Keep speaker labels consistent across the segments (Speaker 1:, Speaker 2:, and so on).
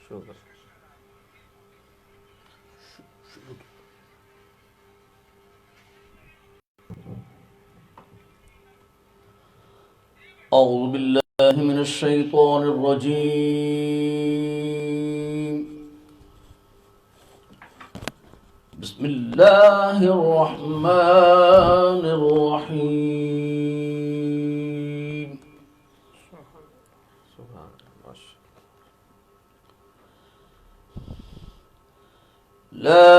Speaker 1: شکر.
Speaker 2: أعوذ بالله من الشيطان الرجيم. بسم الله الرحمن الرحيم.
Speaker 1: سبحان الله.
Speaker 2: لا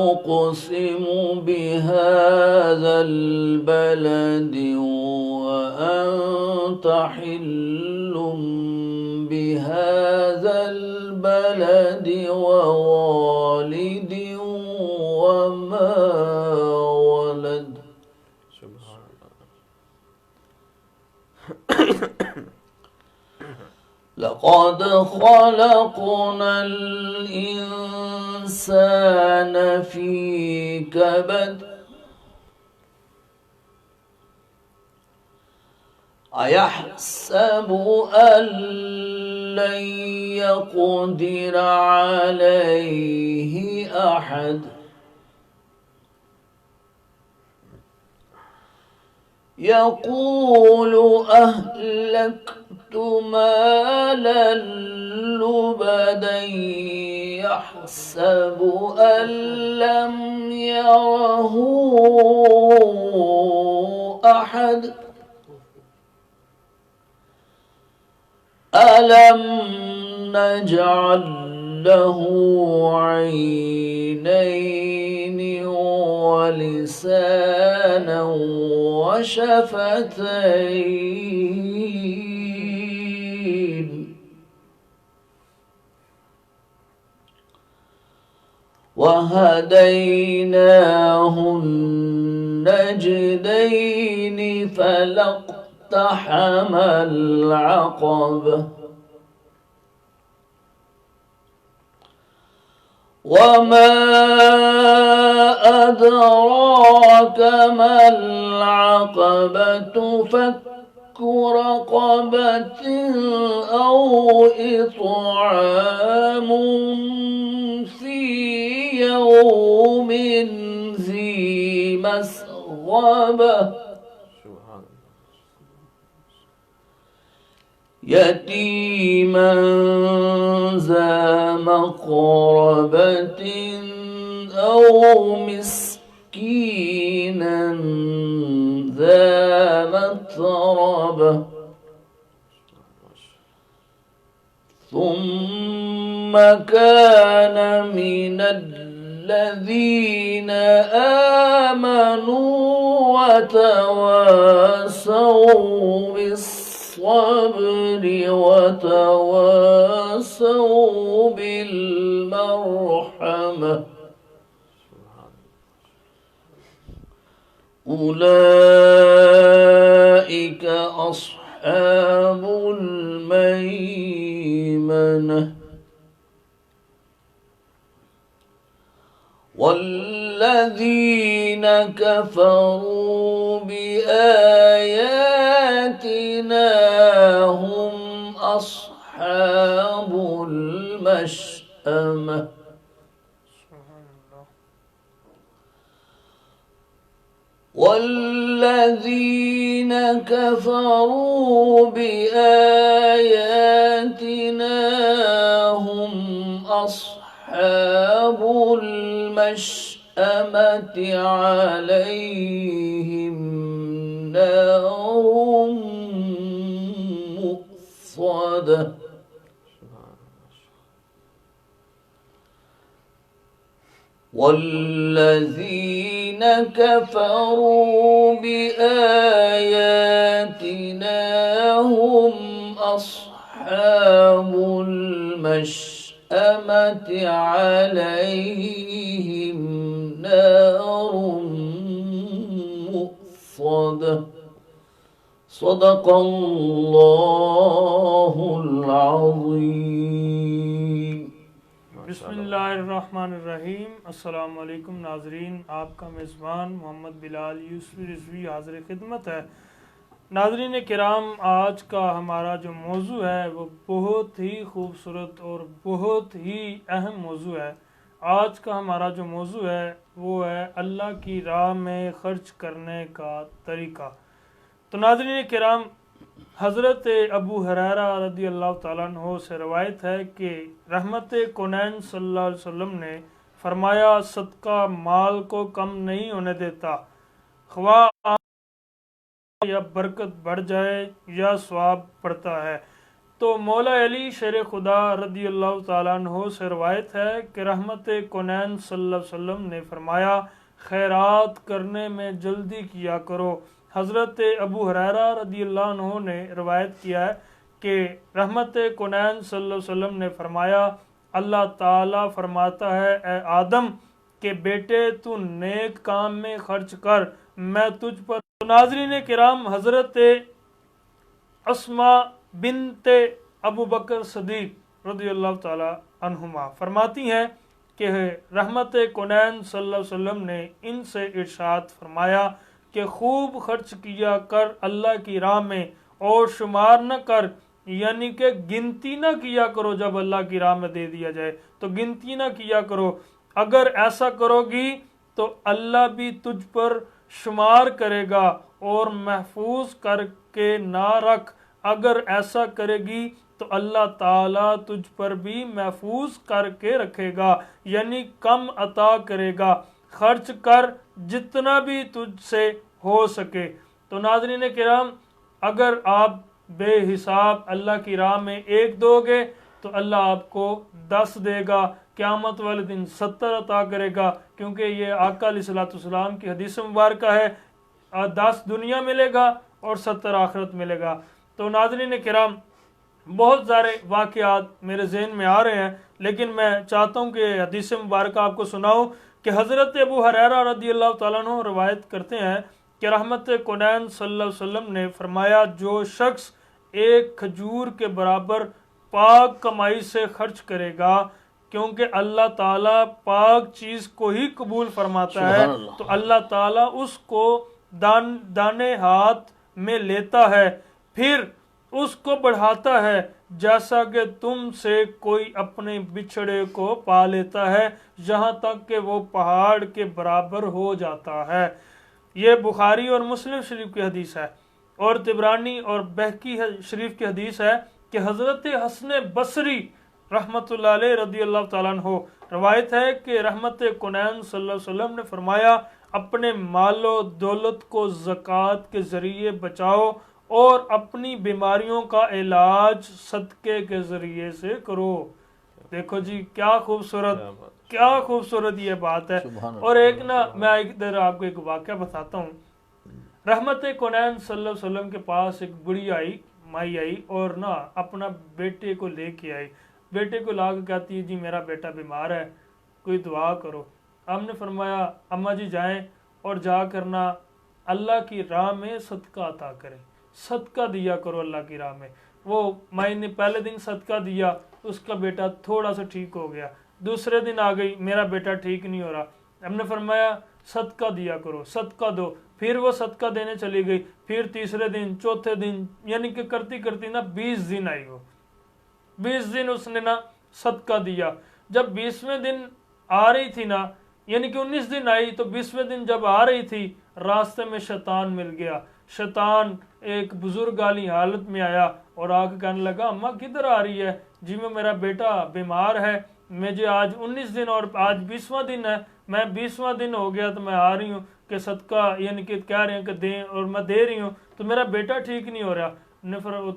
Speaker 2: أقسم بهذا البلد وأنت حل بهذا البلد ووالد وما ولد.
Speaker 1: سبحان الله.
Speaker 2: لقد خلقنا الإنسان في كبد. أيحسب أن لن يقدر عليه أحد. يقول أهلكت مالا لبدا يحسب أن لم يره أحد. ألم نجعل له عينين ولسانا وشفتين وهديناه النجدين فلاقتحم العقبة وما أدراك ما العقبة فك رقبة أو إطعام في يوم ذي مسغبة
Speaker 1: سبحان الله.
Speaker 2: يتيما ذا مقربة أو مسكينا ذا متربة ثم كان من الذين آمنوا وتواصوا بالصبر وتواصوا بالمرحمة أولئك أصحاب الميمنة. والذين كفروا بآياتنا هم أصحاب المشأمة. والذين كفروا بآياتنا هم أصحاب المشأمة عليهم نار مؤصدة. والذين كفروا بآياتنا هم أصحاب المشأمة عليهم نار مؤصدة. صدق الله العظيم.
Speaker 3: بسم اللہ الرحمن الرحیم. السلام علیکم ناظرین، آپ کا میزبان محمد بلال یوسفی رضوی حاضر خدمت ہے ناظرین کرام، آج کا ہمارا جو موضوع ہے وہ بہت ہی خوبصورت اور بہت ہی اہم موضوع ہے۔ آج کا ہمارا جو موضوع ہے وہ ہے اللہ کی راہ میں خرچ کرنے کا طریقہ۔ تو ناظرین کرام، حضرت ابو ہریرہ رضی اللہ تعالیٰ عنہ سے روایت ہے کہ رحمت کونین صلی اللہ علیہ وسلم نے فرمایا، صدقہ مال کو کم نہیں ہونے دیتا، خواہ یا برکت بڑھ جائے یا ثواب بڑھتا ہے۔ تو مولا علی شیر خدا رضی اللہ تعالیٰ عنہ سے روایت ہے کہ رحمت کونین صلی اللہ علیہ وسلم نے فرمایا، خیرات کرنے میں جلدی کیا کرو۔ حضرت ابو ہریرہ رضی اللہ عنہ نے روایت کیا ہے کہ رحمت کونین صلی اللہ علیہ وسلم نے فرمایا، اللہ تعالیٰ فرماتا ہے، اے آدم کے بیٹے تو نیک کام میں خرچ کر، میں تجھ پر۔ تو ناظرین کرام، حضرت اسماء بنت ابو بکر صدیق رضی اللہ تعالی عنہما فرماتی ہیں کہ رحمت کونین صلی اللہ علیہ وسلم نے ان سے ارشاد فرمایا کہ خوب خرچ کیا کر اللہ کی راہ میں، اور شمار نہ کر، یعنی کہ گنتی نہ کیا کرو۔ جب اللہ کی راہ میں دے دیا جائے تو گنتی نہ کیا کرو۔ اگر ایسا کرو گی تو اللہ بھی تجھ پر شمار کرے گا اور محفوظ کر کے نہ رکھ۔ اگر ایسا کرے گی تو اللہ تعالیٰ تجھ پر بھی محفوظ کر کے رکھے گا، یعنی کم عطا کرے گا۔ خرچ کر جتنا بھی تجھ سے ہو سکے۔ تو ناظرین کرام، اگر آپ بے حساب اللہ کی راہ میں 1 دو گے تو اللہ آپ کو 10 دے گا، قیامت والے دن 70 عطا کرے گا، کیونکہ یہ آقا علیہ الصلوۃ والسلام کی حدیث مبارکہ ہے۔ 10 دنیا ملے گا اور 70 آخرت ملے گا۔ تو ناظرین کرام، بہت سارے واقعات میرے ذہن میں آ رہے ہیں، لیکن میں چاہتا ہوں کہ حدیث مبارکہ آپ کو سناؤں کہ حضرت ابو ہریرہ رضی اللہ تعالیٰ عنہ روایت کرتے ہیں کہ رحمت کونین صلی اللہ علیہ وسلم نے فرمایا، جو شخص 1 کھجور کے برابر پاک کمائی سے خرچ کرے گا، کیونکہ اللہ تعالیٰ پاک چیز کو ہی قبول فرماتا ہے، تو اللہ تعالیٰ اس کو دانے ہاتھ میں لیتا ہے، پھر اس کو بڑھاتا ہے، جیسا کہ تم سے کوئی اپنے بچھڑے کو پا لیتا ہے، یہاں تک کہ وہ پہاڑ کے برابر ہو جاتا ہے۔ یہ بخاری اور مسلم شریف کی حدیث ہے، اور طبرانی اور بہقی شریف کی حدیث ہے کہ حضرت حسن بصری رحمۃ اللہ علیہ رضی اللہ تعالیٰ عنہ روایت ہے کہ رحمت کونین صلی اللہ علیہ وسلم نے فرمایا، اپنے مال و دولت کو زکوٰۃ کے ذریعے بچاؤ اور اپنی بیماریوں کا علاج صدقے کے ذریعے سے کرو۔ دیکھو جی، کیا خوبصورت یہ بات ہے۔ اور ایک میں ادھر آپ کو ایک واقعہ بتاتا ہوں۔ رحمت کونین صلی اللہ علیہ وسلم کے پاس ایک بڑی مائی آئی اور اپنا بیٹے کو لے کے آئی۔ بیٹے کو لا کے کہتی ہے، جی میرا بیٹا بیمار ہے، کوئی دعا کرو۔ ہم نے فرمایا، اماں جی جائیں اور جا کرنا اللہ کی راہ میں صدقہ عطا کریں، صدقہ دیا کرو اللہ کی راہ میں۔ وہ مائی نے پہلے دن صدقہ دیا، اس کا بیٹا تھوڑا سا ٹھیک ہو گیا۔ دوسرے دن آ گئی، میرا بیٹا ٹھیک نہیں ہو رہا۔ ہم نے فرمایا صدقہ دیا کرو، صدقہ دو۔ پھر وہ صدقہ دینے چلی گئی، پھر تیسرے دن، چوتھے دن، یعنی کہ کرتی 20 دن آئی۔ وہ 20 دن اس نے صدقہ دیا۔ جب 20ویں دن آ رہی تھی یعنی کہ 19 دن آئی، تو 20ویں دن جب آ رہی تھی، راستے میں شیطان مل گیا۔ شیطان ایک بزرگ والی حالت میں آیا اور آ کے کہنے لگا، اماں کدھر آ رہی ہے؟ جی میرا بیٹا بیمار ہے، مجھے آج 19 دن اور آج 20واں دن ہے، میں 20واں دن ہو گیا تو میں آ رہی ہوں کہ صدقہ، یعنی کہ کہہ رہے ہیں کہ دیں، اور میں دے رہی ہوں، تو میرا بیٹا ٹھیک نہیں ہو رہا۔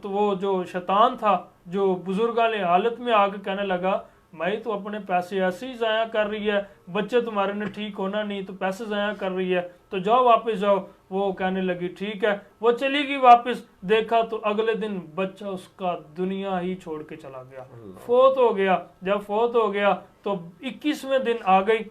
Speaker 3: تو وہ جو شیطان تھا، جو بزرگ والی حالت میں آ کے کہنے لگا، بھائی تو اپنے پیسے ایسے ہی ضائع کر رہی ہے، بچے تمہارے نے ٹھیک ہونا نہیں، تو پیسے ضائع کر رہی ہے، تو جاؤ واپس جاؤ۔ وہ کہنے لگی ٹھیک ہے، وہ چلی گئی واپس۔ دیکھا تو اگلے دن بچہ اس کا دنیا ہی چھوڑ کے چلا گیا، فوت ہو گیا۔ جب فوت ہو گیا تو 21ویں دن آ گئی،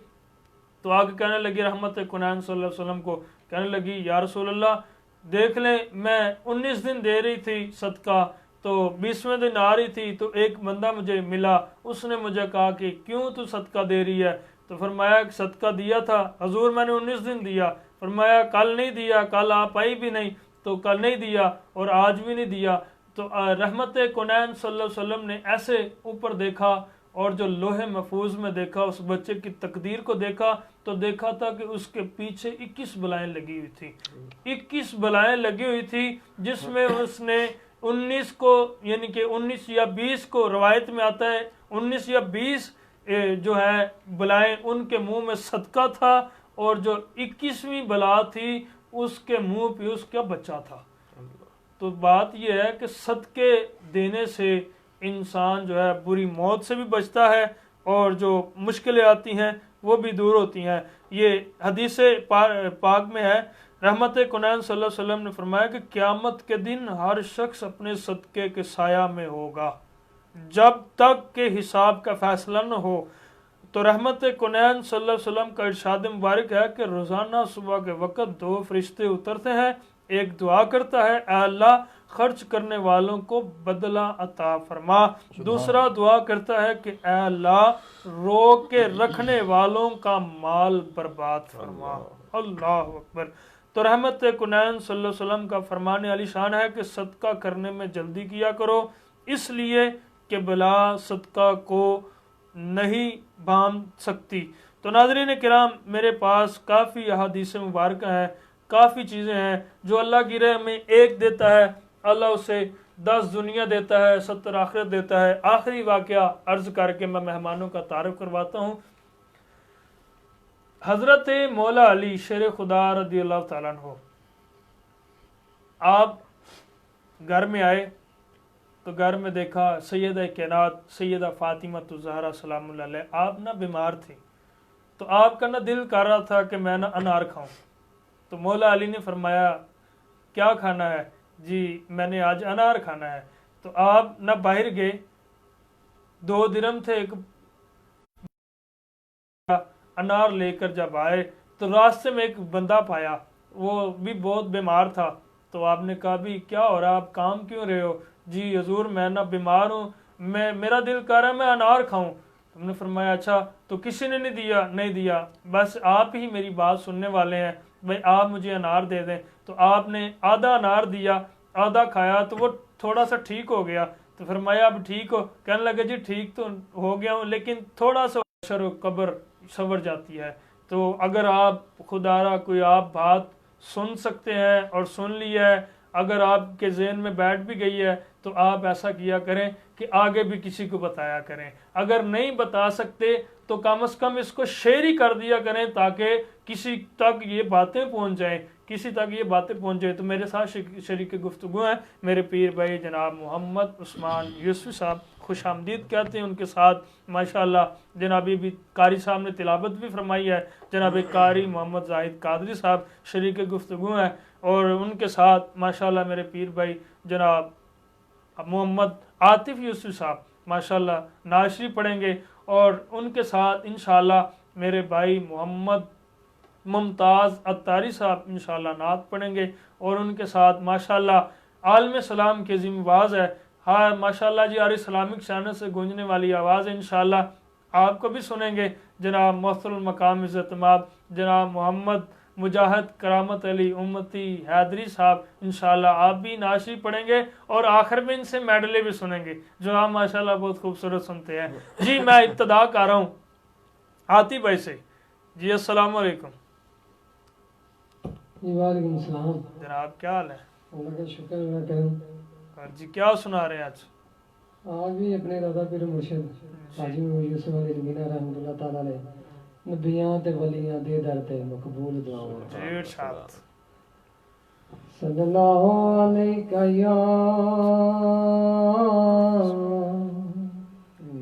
Speaker 3: تو آگے کہنے لگی رحمت کونین صلی اللہ علیہ وسلم کو، کہنے لگی، یا رسول اللہ دیکھ لیں، میں 19 دن دے رہی تھی صدقہ، تو 20ویں دن آ رہی تھی تو ایک بندہ مجھے ملا، اس نے مجھے کہا کہ کیوں تو صدقہ دے رہی ہے؟ تو فرمایا کہ صدقہ دیا تھا حضور، میں نے 19 دن دیا۔ فرمایا کل نہیں دیا، کل آپ آئی بھی نہیں۔ تو کل نہیں دیا اور آج بھی نہیں دیا. تو رحمت کونین صلی اللہ علیہ وسلم نے ایسے اوپر دیکھا اور جو لوح محفوظ میں دیکھا, اس بچے کی تقدیر کو دیکھا تو دیکھا تھا کہ اس کے پیچھے 21 بلائیں لگی ہوئی تھی. 21 بلائیں لگی ہوئی تھی جس میں اس نے 19 کو یعنی کہ 19 یا 20 کو روایت میں آتا ہے 19 یا 20 جو ہے بلائیں ان کے منہ میں صدقہ تھا, اور جو 21ویں بلا تھی اس کے منہ پہ اس کا بچہ تھا. تو بات یہ ہے کہ صدقے دینے سے انسان جو ہے بری موت سے بھی بچتا ہے اور جو مشکلیں آتی ہیں وہ بھی دور ہوتی ہیں. یہ حدیث پاک میں ہے, رحمت کونین صلی اللہ علیہ وسلم نے فرمایا کہ قیامت کے دن ہر شخص اپنے صدقے کے سایہ میں ہوگا جب تک کہ حساب کا فیصلہ نہ ہو. تو رحمت کونین صلی اللہ علیہ وسلم کا ارشاد مبارک ہے کہ روزانہ صبح کے وقت 2 فرشتے اترتے ہیں, ایک دعا کرتا ہے اے اللہ خرچ کرنے والوں کو بدلہ عطا فرما, دوسرا دعا کرتا ہے کہ اے اللہ روک کے رکھنے والوں کا مال برباد فرما. اللہ اکبر. تو رحمت کونین صلی اللہ علیہ وسلم کا فرمان علی شان ہے کہ صدقہ کرنے میں جلدی کیا کرو, اس لیے کہ بلا صدقہ کو نہیں بھام سکتی. تو ناظرین کرام, میرے پاس کافی احادیث مبارکہ ہیں, کافی چیزیں ہیں جو اللہ کی راہ میں ایک دیتا ہے اللہ اسے 10 دنیا دیتا ہے, 70 آخرت دیتا ہے. آخری واقعہ عرض کر کے میں مہمانوں کا تعارف کرواتا ہوں. حضرت مولا علی شیر خدا رضی اللہ تعالیٰ عنہ آپ گھر میں آئے تو گھر میں دیکھا سیدہ کائنات سیدہ فاطمہ الزہرا سلام اللہ علیہ آپ نہ بیمار تھی, تو آپ کا نہ دل کر رہا تھا کہ میں نہ انار کھاؤں. تو مولا علی نے فرمایا کیا کھانا ہے؟ جی میں نے آج انار کھانا ہے. تو آپ نہ باہر گئے, 2 درم تھے, ایک انار لے کر جب آئے تو راستے میں ایک بندہ پایا, وہ بھی بہت بیمار تھا. تو آپ نے کہا بھی کیا ہو رہا, آپ کام کیوں رہے ہو؟ جی حضور میں نہ بیمار ہوں, میرا دل کر رہا ہے میں انار کھاؤں. ہم نے فرمایا اچھا تو کسی نے نہیں دیا, بس آپ ہی میری بات سننے والے ہیں, بھائی آپ مجھے انار دے دیں. تو آپ نے آدھا انار دیا, آدھا کھایا تو وہ تھوڑا سا ٹھیک ہو گیا. تو فرمایا اب ٹھیک ہو؟ کہنے لگے جی ٹھیک تو ہو گیا ہوں لیکن تھوڑا سا شر و قبر سنور جاتی ہے. تو اگر آپ خدا را کوئی آپ بات سن سکتے ہیں اور سن لی ہے, اگر آپ کے ذہن میں بیٹھ بھی گئی ہے تو آپ ایسا کیا کریں کہ آگے بھی کسی کو بتایا کریں. اگر نہیں بتا سکتے تو کم از کم اس کو شیئر ہی کر دیا کریں تاکہ کسی تک یہ باتیں پہنچ جائیں, تو میرے ساتھ شریک گفتگو ہیں میرے پیر بھائی جناب محمد عثمان یوسفی صاحب, خوش آمدید کہتے ہیں ان کے ساتھ. ماشاءاللہ جناب بھی قاری صاحب نے تلاوت بھی فرمائی ہے, جناب قاری محمد زاہد قادری صاحب شریک گفتگو ہیں, اور ان کے ساتھ ماشاءاللہ میرے پیر بھائی جناب محمد عاطف یوسف صاحب ماشاءاللہ ناشری پڑھیں گے, اور ان کے ساتھ انشاءاللہ میرے بھائی محمد ممتاز اتاری صاحب انشاءاللہ نعت پڑھیں گے, اور ان کے ساتھ ماشاءاللہ عالم سلام کے عظیم آواز ہے, ہاں ماشاءاللہ جی آر اسلامک چینل سے گونجنے والی آواز ہے, انشاءاللہ آپ کو بھی سنیں گے. جناب محترم المقام عزت مآب جناب محمد مجاہد کرامت علی امتی حیدری صاحب انشاءاللہ آپ بھی ناشری پڑھیں گے, اور آخر میں ان سے میڈلے بھی سنیں گے جو آپ ماشاءاللہ بہت خوبصورت سنتے ہیں. جی میں ابتدا کر رہا ہوں عاطف بھائی سے. جی السلام علیکم.
Speaker 2: وعلیکم السلام.
Speaker 3: جناب کیا حال ہے؟
Speaker 2: اللہ کا شکر اللہ کرم.
Speaker 3: جی کیا سنا رہے ہیں آج؟
Speaker 2: آج بھی اپنے دادا پیر مرشد حاجی یوسف علی رنگینہ رحمۃ اللہ تعالیٰ علیہ نبیاں تے ولیاں دے در تے مقبول دعاؤں.
Speaker 3: جی ارشاد.
Speaker 2: صلی اللہ علیہ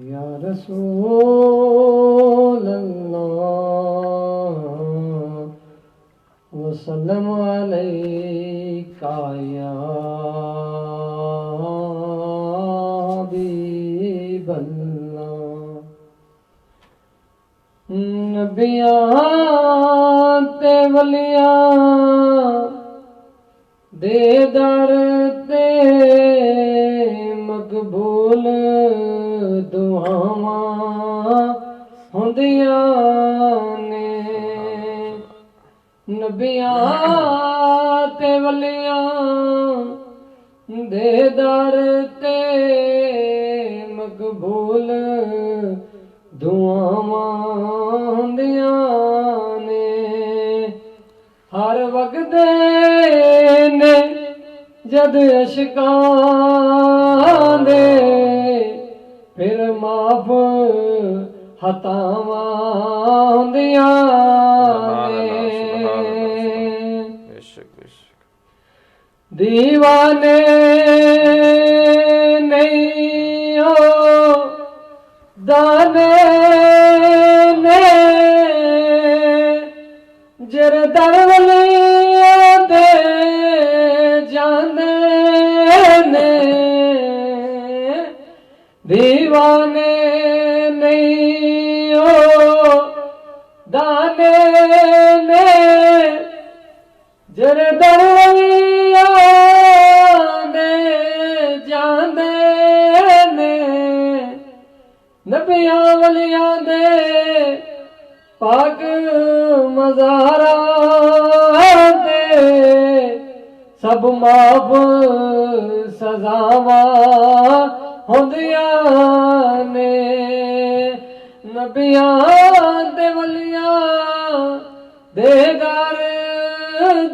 Speaker 2: یا رسول اللہ وسلم علیکہ یا حبیب اللہ. نبیاں تے ولیاں دے در تے مقبول دعاواں ہوندیاں نے. نبیاں تے ولیاں دے در تے مقبول دعاواں دیاں نے ہر وقت نے جد عشقاں دے پھر معاف خطاواں دیاں نے
Speaker 1: بے شک بے شک
Speaker 2: دیوانے نہیں ہو دانے نے جر درولیاں دے جانے نے دیوانے نہیں ہو دانے نے جر درولیاں دے جانے نے نبیاں ولیاں دے پاک مزاراں تے سب معاف سزاواں ہوندیاں نے نبیاں تے ولیاں دے در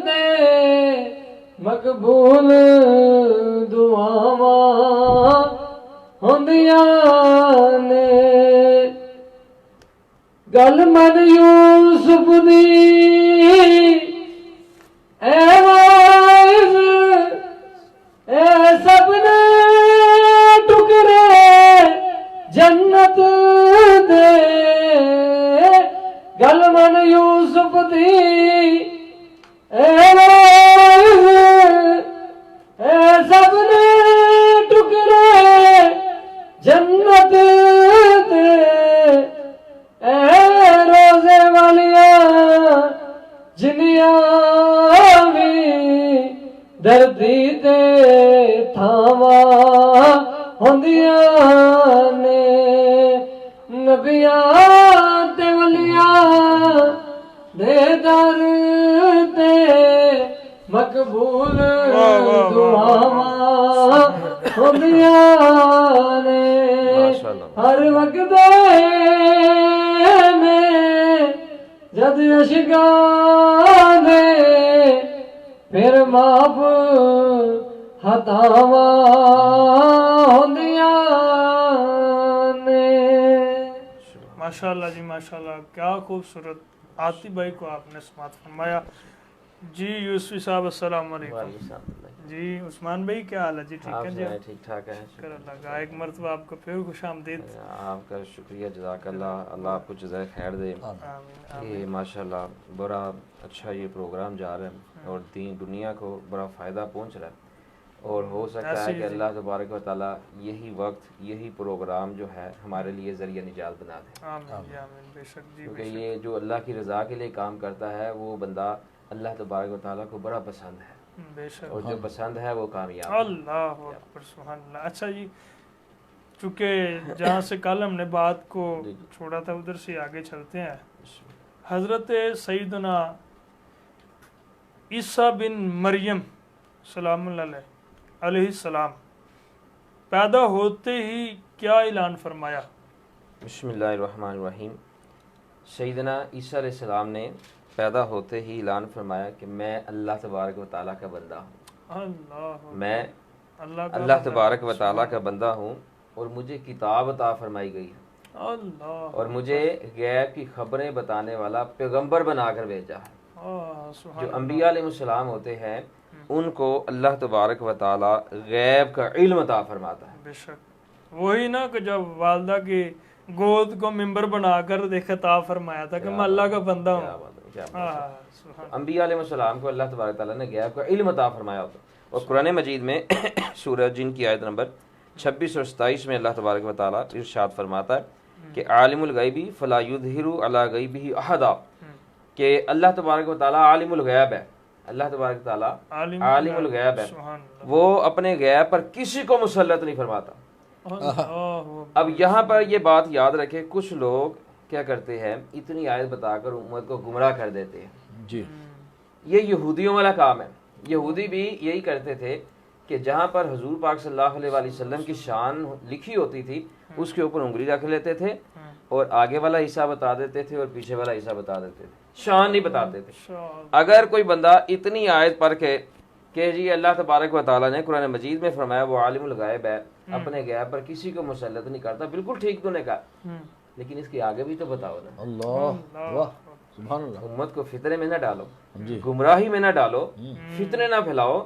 Speaker 2: تے مقبول دعاواں ہوندیاں نے گل من یوسف دی اے وائز اے سب نے ٹکرے جنت دے گل من یوسف دی اے وائز اے سب نے ٹکرے جنت دے اے روزے والیاں جنیاں بھی دردی تے تھاواں ہوندیاں نے نبیاں تے ولیاں دے در تے مقبول دعاواں ہوندیاں نے ہر وقت جد عشقاں دے پھر معاف خطاواں ہوندیاں نے
Speaker 3: ماشاءاللہ جی ماشاءاللہ، کیا خوبصورت آتی بھائی کو آپ نے سماعت فرمایا جی۔ یوسفی صاحب السلام علیکم جی۔ عثمان بھائی کیا حال ہے جی؟ ٹھیک ہے جی؟
Speaker 1: ٹھیک ٹھاک ہے،
Speaker 3: شکر اللہ کا، ایک مرتبہ آپ کو پھر خوش آمدید۔
Speaker 1: آپ کا شکریہ، جزاک اللہ، اللہ آپ کو جزائے خیر دے۔ یہ ماشاءاللہ بڑا اچھا یہ پروگرام جا رہا ہے اور دنیا کو بڑا فائدہ پہنچ رہا ہے، اور ہو سکتا ہے کہ اللہ تبارک و تعالیٰ یہی وقت یہی پروگرام جو ہے ہمارے لیے ذریعہ نجات بنا دے، کیونکہ یہ جو اللہ کی رضا کے لیے کام کرتا ہے وہ بندہ اللہ تبارک و تعالیٰ کو بڑا پسند ہے، اور جو پسند ہے وہ کامیاب ہے۔
Speaker 3: اللہ اکبر، سبحان اللہ۔ اچھا جی، چونکہ جہاں سے کل ہم نے بات کو چھوڑا تھا ادھر سے آگے چلتے ہیں۔ حضرت سیدنا عیسیٰ بن مریم سلام اللہ علیہ السلام پیدا ہوتے ہی کیا اعلان فرمایا؟
Speaker 1: بسم اللہ الرحمن الرحیم۔ سیدنا عیسیٰ علیہ السلام نے پیدا ہوتے ہی اعلان فرمایا کہ میں اللہ تبارک و تعالیٰ کا بندہ ہوں، میں اللہ تبارک و تعالیٰ کا بندہ ہوں، اور مجھے کتاب عطا فرمائی گئی ہے، اور مجھے غیب کی خبریں بتانے والا پیغمبر بنا کر بھیجا ہے۔ جو انبیاء علیہ السلام ہوتے ہیں ان کو اللہ تبارک و تعالیٰ غیب کا علم عطا فرماتا ہے۔
Speaker 3: بے شک، وہی نا کہ جب والدہ کی گود کو ممبر بنا کر خطاب فرمایا تھا کہ میں اللہ کا بندہ ہوں۔
Speaker 1: انبیاء علیہ السلام کو اللہ تبارک تعالیٰ نے غیب کا علم عطا فرمایا ہوتا، اور قرآن مجید میں سورہ جن کی آیت نمبر 26 اور 27 میں اللہ تبارک و تعالیٰ ارشاد فرماتا ہے کہ عالم الغیبی فلا یظہر علی غیبہ احدا، کہ اللہ تبارک و تعالیٰ عالم الغیب ہے، اللہ تبارک و تعالیٰ عالم الغیب ہے، وہ اپنے غیب پر کسی کو مسلط نہیں فرماتا۔ اب یہاں پر یہ بات یاد رکھے، کچھ لوگ کیا کرتے ہیں اتنی آیت بتا کر امت کو گمراہ کر دیتے ہیں جی، یہ یہودیوں والا کام ہے۔ یہودی بھی یہی کرتے تھے کہ جہاں پر حضور پاک صلی اللہ علیہ وآلہ وسلم کی شان لکھی ہوتی تھی اس کے اوپر انگلی رکھ لیتے تھے اور آگے والا حصہ بتا دیتے تھے اور پیچھے والا حصہ بتا دیتے تھے، شان نہیں بتاتے تھے۔ اگر کوئی بندہ اتنی آیت پڑھ کے کہ جی اللہ تبارک و تعالیٰ نے قرآن مجید میں فرمایا وہ عالم الغیب ہے، اپنے غیب پر کسی کو مسلط نہیں کرتا، بالکل ٹھیک تو نے کہا، لیکن اس کے آگے بھی تو بتاؤ نا۔
Speaker 4: اللہ واہ سبحان اللہ،
Speaker 1: امت کو فتنے میں نہ ڈالو، گمراہی میں نہ ڈالو، فتنے نہ پھیلاؤ،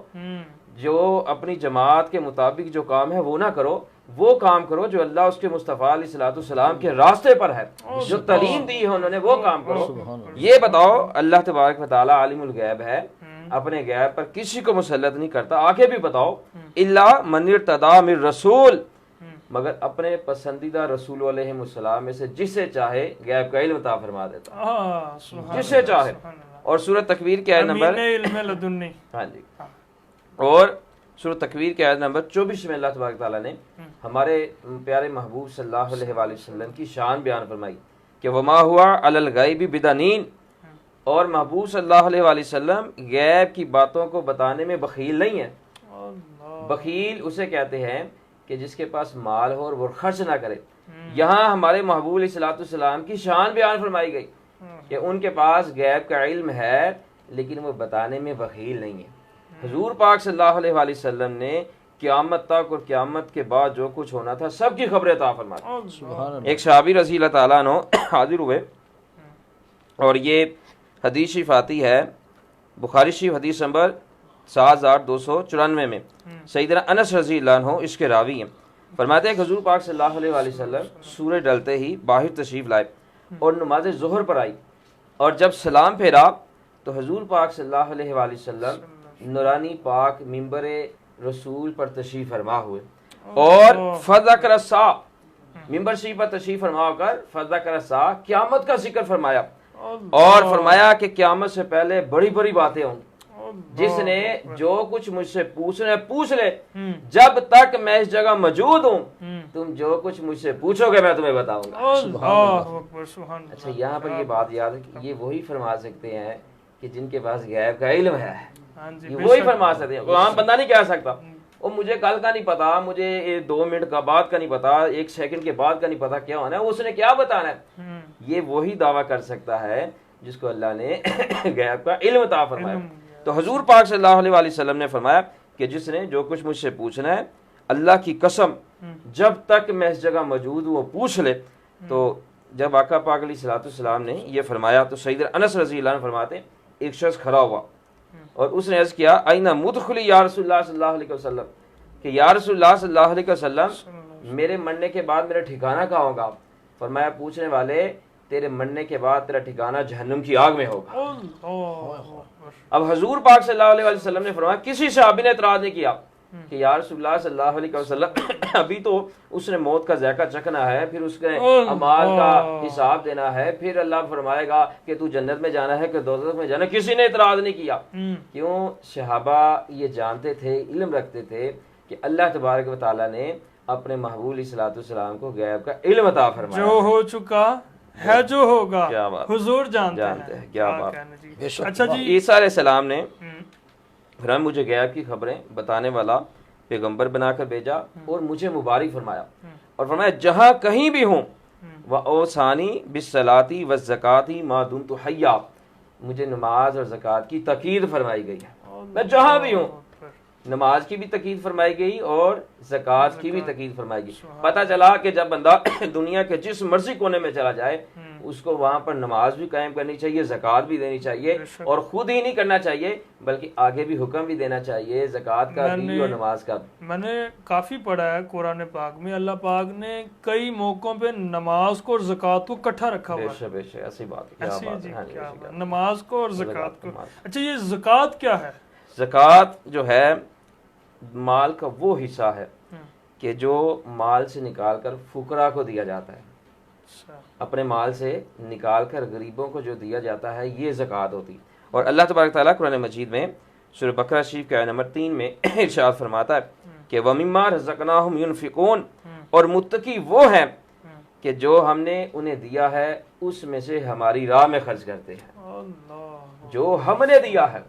Speaker 1: جو اپنی جماعت کے مطابق جو کام ہے وہ نہ کرو، وہ کام کرو جو اللہ اس کے مصطفیٰ علیہ الصلوۃ والسلام کے راستے پر ہے، جو تعلیم دی ہے انہوں نے وہ کام کرو۔ یہ بتاؤ اللہ تبارک و تعالیٰ عالم الغیب ہے، اپنے غیب پر کسی کو مسلط نہیں کرتا، آگے بھی بتاؤ الا من ارتضی من رسول، مگر اپنے پسندیدہ رسول علیہ السلام میں سے جسے چاہے غیب کا علم عطا فرما دیتا، جسے چاہے۔ اور سورۃ تکویر کی آیت نمبر ہاں جی، اور سورۃ تکویر کی آیت نمبر 24 میں اللہ تبارک تعالیٰ نے ہمارے پیارے محبوب صلی اللہ علیہ وآلہ وسلم کی شان بیان فرمائی کہ وما ہوا علی الغیب بدنین، اور محبوب صلی اللہ علیہ وآلہ وسلم غیب کی باتوں کو بتانے میں بخیل نہیں ہے۔ بخیل اسے کہتے ہیں کہ جس کے پاس مال ہو اور وہ خرچ نہ کرے۔ یہاں ہمارے محبوب علیہ الصلوۃ والسلام کی شان بیان فرمائی گئی کہ ان کے پاس غیب کا علم ہے لیکن وہ بتانے میں بخیل نہیں ہے۔ حضور پاک صلی اللہ علیہ وآلہ وسلم نے قیامت تک اور قیامت کے بعد جو کچھ ہونا تھا سب کی خبریں عطا فرمائی۔ ایک صحابی رضی اللہ تعالیٰ عنہ حاضر ہوئے اور یہ حدیث شریف آتی ہے بخاری شریف حدیث نمبر 7294 میں، سیدنا انس رضی اللہ عنہ اس کے راوی ہیں، فرماتے ہیں کہ حضور پاک صلی اللہ علیہ وآلہ وسلم سورج ڈلتے ہی باہر تشریف لائے اور نماز ظہر پر آئی، اور جب سلام پھیرا تو حضور پاک صلی اللہ علیہ وآلہ وسلم نورانی پاک منبر رسول پر تشریف فرما ہوئے اور فذکر الساعہ، منبر شریف پر تشریف فرما کر فذکر الساعہ قیامت کا ذکر فرمایا، اور فرمایا کہ قیامت سے پہلے بڑی بڑی باتیں ہوں، جس نے جو کچھ مجھ سے پوچھنا ہے پوچھ لے، جب تک میں اس جگہ موجود ہوں تم جو کچھ مجھ سے پوچھو گے میں تمہیں بتاؤں گا۔ اچھا یہاں پر یہ بات یاد ہے کہ یہ وہی فرما سکتے ہیں کہ جن کے پاس غیب کا علم ہے، یہ وہی فرما سکتے ہیں، عام بندہ نہیں کہہ سکتا وہ مجھے کل کا نہیں پتا، مجھے 2 منٹ کا بعد کا نہیں پتا، 1 سیکنڈ کے بعد کا نہیں پتا کیا ہونا ہے، اس نے کیا بتانا ہے۔ یہ وہی دعویٰ کر سکتا ہے جس کو اللہ نے غیب کا علم عطا فرمایا۔ تو حضور پاک صلی اللہ علیہ وآلہ وسلم نے فرمایا کہ جس نے جو کچھ مجھ سے پوچھنا ہے اللہ کی قسم جب تک میں اس جگہ موجود ہوں وہ پوچھ لے۔ تو جب آقا پاک علیہ الصلوۃ والسلام نے یہ فرمایا تو سیدنا انس رضی اللہ عنہ فرماتے ایک شخص کھڑا ہوا اور اس نے عرض کیا اینا مدخلی یا رسول اللہ صلی اللہ علیہ وسلم، کہ یا رسول اللہ صلی اللہ علیہ وسلم میرے مرنے کے بعد میرا ٹھکانہ کہاں ہوگا؟ فرمایا پوچھنے والے تیرے مرنے کے بعد تیرا ٹھکانہ جہنم کی آگ میں ہوگا۔ اب حضور پاک صلی اللہ علیہ وسلم نے فرمایا، کسی صحابی نے اعتراض نہیں کیا کہ یا رسول اللہ صلی اللہ علیہ وسلم ابھی تو اس نے موت کا ذائقہ چکھنا ہے، پھر اس کے اعمال کا حساب دینا ہے، پھر اللہ فرمائے گا کہ تو جنت میں جانا ہے کہ دوزخ میں جانا ہے۔ کسی نے اعتراض نہیں کیا، کیوں؟ صحابہ یہ جانتے تھے، علم رکھتے تھے کہ اللہ تبارک و تعالیٰ نے اپنے محبوب علیہ الصلوۃ والسلام کو غیب کا علم عطا فرمایا،
Speaker 3: جو ہو چکا ہے جو ہوگا
Speaker 1: کیا بات،
Speaker 3: حضور جانتے ہیں۔
Speaker 1: کیا بات۔
Speaker 3: اچھا جی،
Speaker 1: عیسیٰ علیہ السلام نے پھر مجھے غیب کی خبریں بتانے والا پیغمبر بنا کر بھیجا اور مجھے مبارک فرمایا، اور فرمایا جہاں کہیں بھی ہوں وَأَوْصَانِي بِالصَّلَاةِ وَالزَّكَاةِ مَا دُمْتُ حَيًّا، مجھے نماز اور زکوٰۃ کی تاکید فرمائی گئی ہے، میں جہاں بھی ہوں نماز کی بھی تاکید فرمائی گئی اور زکوٰۃ کی بھی تاکید فرمائی گئی۔ پتہ چلا کہ جب بندہ دنیا کے جس مرضی کونے میں چلا جائے اس کو وہاں پر نماز بھی قائم کرنی چاہیے، زکوٰۃ بھی دینی چاہیے، اور خود ہی نہیں کرنا چاہیے بلکہ آگے بھی حکم بھی دینا چاہیے زکوٰۃ کا بھی اور نماز کا بھی۔
Speaker 3: میں نے کافی پڑھا ہے قرآن پاک میں، اللہ پاک نے کئی موقعوں پہ نماز کو اور زکوٰۃ کو اکٹھا رکھا ہوا ہے۔
Speaker 1: بے شک ایسی بات ہے،
Speaker 3: نماز کو اور زکوٰۃ کو۔ اچھا یہ زکوٰۃ کیا ہے؟
Speaker 1: زکوٰۃ جو ہے مال کا وہ حصہ ہے کہ جو مال سے نکال کر فقراء کو دیا جاتا ہے، اپنے مال سے نکال کر غریبوں کو جو دیا جاتا ہے یہ زکوٰۃ ہوتی۔ اور اللہ تبارک تعالیٰ قرآن مجید میں سورہ بقرہ شریف کے آیت نمبر 3 میں ارشاد فرماتا ہے کہ وَمِمَّا رَزَقْنَاهُمْ يُنْفِقُونَ، اور متقی وہ ہیں کہ جو ہم نے انہیں دیا ہے اس میں سے ہماری راہ میں خرچ کرتے ہیں، جو ہم نے دیا ہے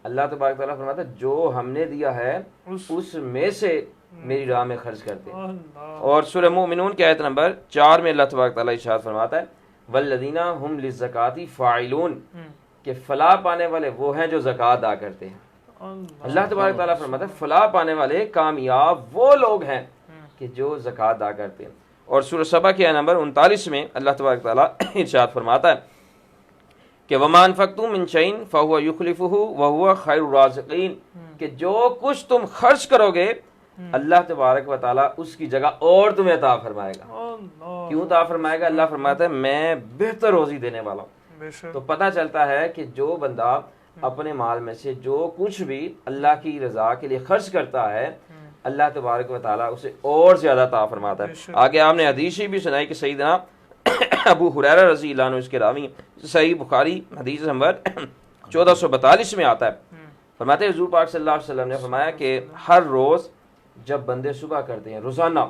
Speaker 1: اللہ تبارک تعالیٰ فرماتا ہے جو ہم نے دیا ہے اس میں سے میری راہ میں خرچ کرتے ہیں. اور سورہ مومنون کی آیت نمبر 4 میں اللہ تبارک تعالیٰ ارشاد فرماتا ہے والذین هم للزکاۃ فاعلون کہ فلاح پانے والے وہ ہیں جو زکوٰۃ ادا کرتے ہیں. اللہ تبارک تعالیٰ فرماتا ہے فلاح پانے والے کامیاب وہ لوگ ہیں کہ جو زکوٰۃ ادا کرتے ہیں. اور سورہ سبا کی آیت نمبر 39 میں اللہ تبارک تعالیٰ ارشاد فرماتا ہے کہ وَمَا أَنفَقْتُم مِّن شَيْءٍ فَهُوَ يُخْلِفُهُ وَهُوَ خَيْرُ الرَّازِقِينَ کہ جو کچھ تم خرچ کرو گے اللہ تبارک و تعالیٰ اس کی جگہ اور تمہیں عطا فرمائے گا. کیوں عطا فرمائے گا؟ اللہ فرماتا ہے میں بہتر روزی دینے والا ہوں. تو پتہ چلتا ہے کہ جو بندہ اپنے مال میں سے جو کچھ بھی اللہ کی رضا کے لیے خرچ کرتا ہے اللہ تبارک و تعالیٰ اسے اور زیادہ عطا فرماتا ہے. آگے آپ نے حدیث بھی سنائی کہ سیدنا ابو ہریرہ رضی اللہ عنہ اس کے راوی صحیح بخاری حدیث نمبر 1442 میں آتا ہے. فرماتے ہیں حضور پاک صلی اللہ علیہ وسلم نے فرمایا کہ ہر روز جب بندے صبح کرتے ہیں روزانہ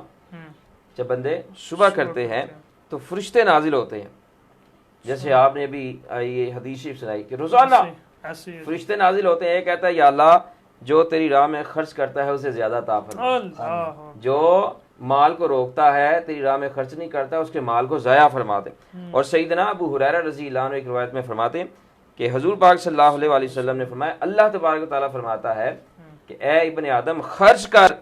Speaker 1: جب بندے صبح کرتے ہیں تو فرشتے نازل ہوتے ہیں. جیسے آپ نے بھی یہ حدیث سنائی کہ روزانہ فرشتے نازل ہوتے ہیں. یہ کہتا ہے یا اللہ جو تیری راہ میں خرچ کرتا ہے اسے زیادہ عطا فرما, جو مال کو روکتا ہے تیری راہ میں خرچ نہیں کرتا اس کے مال کو ضائع فرما دے. اور سیدنا ابو ہریرہ رضی اللہ عنہ ایک روایت میں فرماتے ہیں کہ حضور پاک صلی اللہ علیہ وسلم نے فرمایا اللہ تبارک و تعالیٰ فرماتا ہے کہ اے ابن آدم خرچ کر,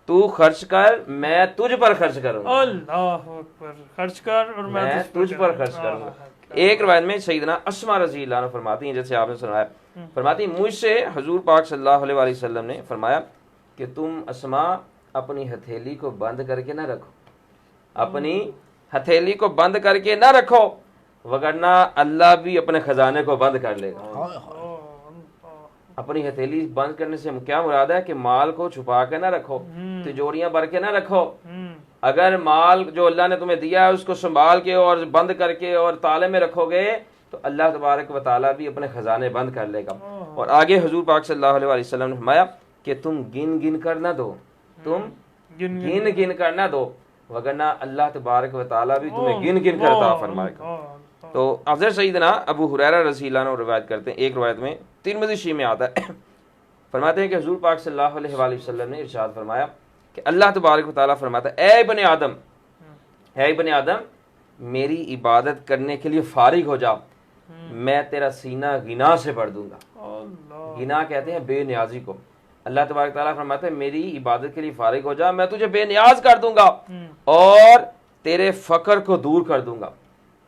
Speaker 1: تو خرچ کر میں تجھ پر خرچ کروں گا.
Speaker 3: اللہ اکبر, خرچ کر اور
Speaker 1: میں تجھ پر خرچ کروں گا. ایک روایت میں سیدنا اسماء رضی اللہ عنہ فرماتی ہیں جیسے آپ نے سنایا فرماتی ہیں مجھ سے حضور پاک صلی اللہ علیہ وسلم نے فرمایا کہ تم اسماء اپنی ہتھیلی کو بند کر کے نہ رکھو, اپنی ہتھیلی کو بند کر کے نہ رکھو وگرنہ اللہ بھی اپنے خزانے کو بند کر لے گا. اپنی ہتھیلی بند کرنے سے کیا مراد ہے کہ مال کو چھپا کے نہ رکھو, تجوریاں بھر کے نہ رکھو. اگر مال جو اللہ نے تمہیں دیا ہے اس کو سنبھال کے اور بند کر کے اور تالے میں رکھو گے تو اللہ تبارک و تعالیٰ بھی اپنے خزانے بند کر لے گا. اور آگے حضور پاک صلی اللہ علیہ وسلم نے فرمایا کہ تم گن گن کر نہ دو, تم گن گن کر نہ دو وگرنہ اللہ تبارک و تعالیٰ بھی تمہیں گن گن کر عطا فرمائے گا. تو حضرت سیدنا ابو ہریرہ رضی اللہ عنہ روایت کرتے ہیں, ایک روایت میں ترمذی شریف میں آتا ہے فرماتے ہیں کہ حضور پاک صلی اللہ علیہ وآلہ وسلم نے ارشاد فرمایا کہ اللہ تبارک و تعالیٰ فرماتا ہے اے ابن آدم, اے ابن آدم میری عبادت کرنے کے لیے فارغ ہو جا, میں تیرا سینہ غنا سے بھر دوں گا. غنا کہتے ہیں بے نیازی کو. اللہ تبارک تعالیٰ فرماتا ہے میری عبادت کے لیے فارغ ہو جا, میں تجھے بے نیاز کر دوں گا اور تیرے فقر کو دور کر دوں گا.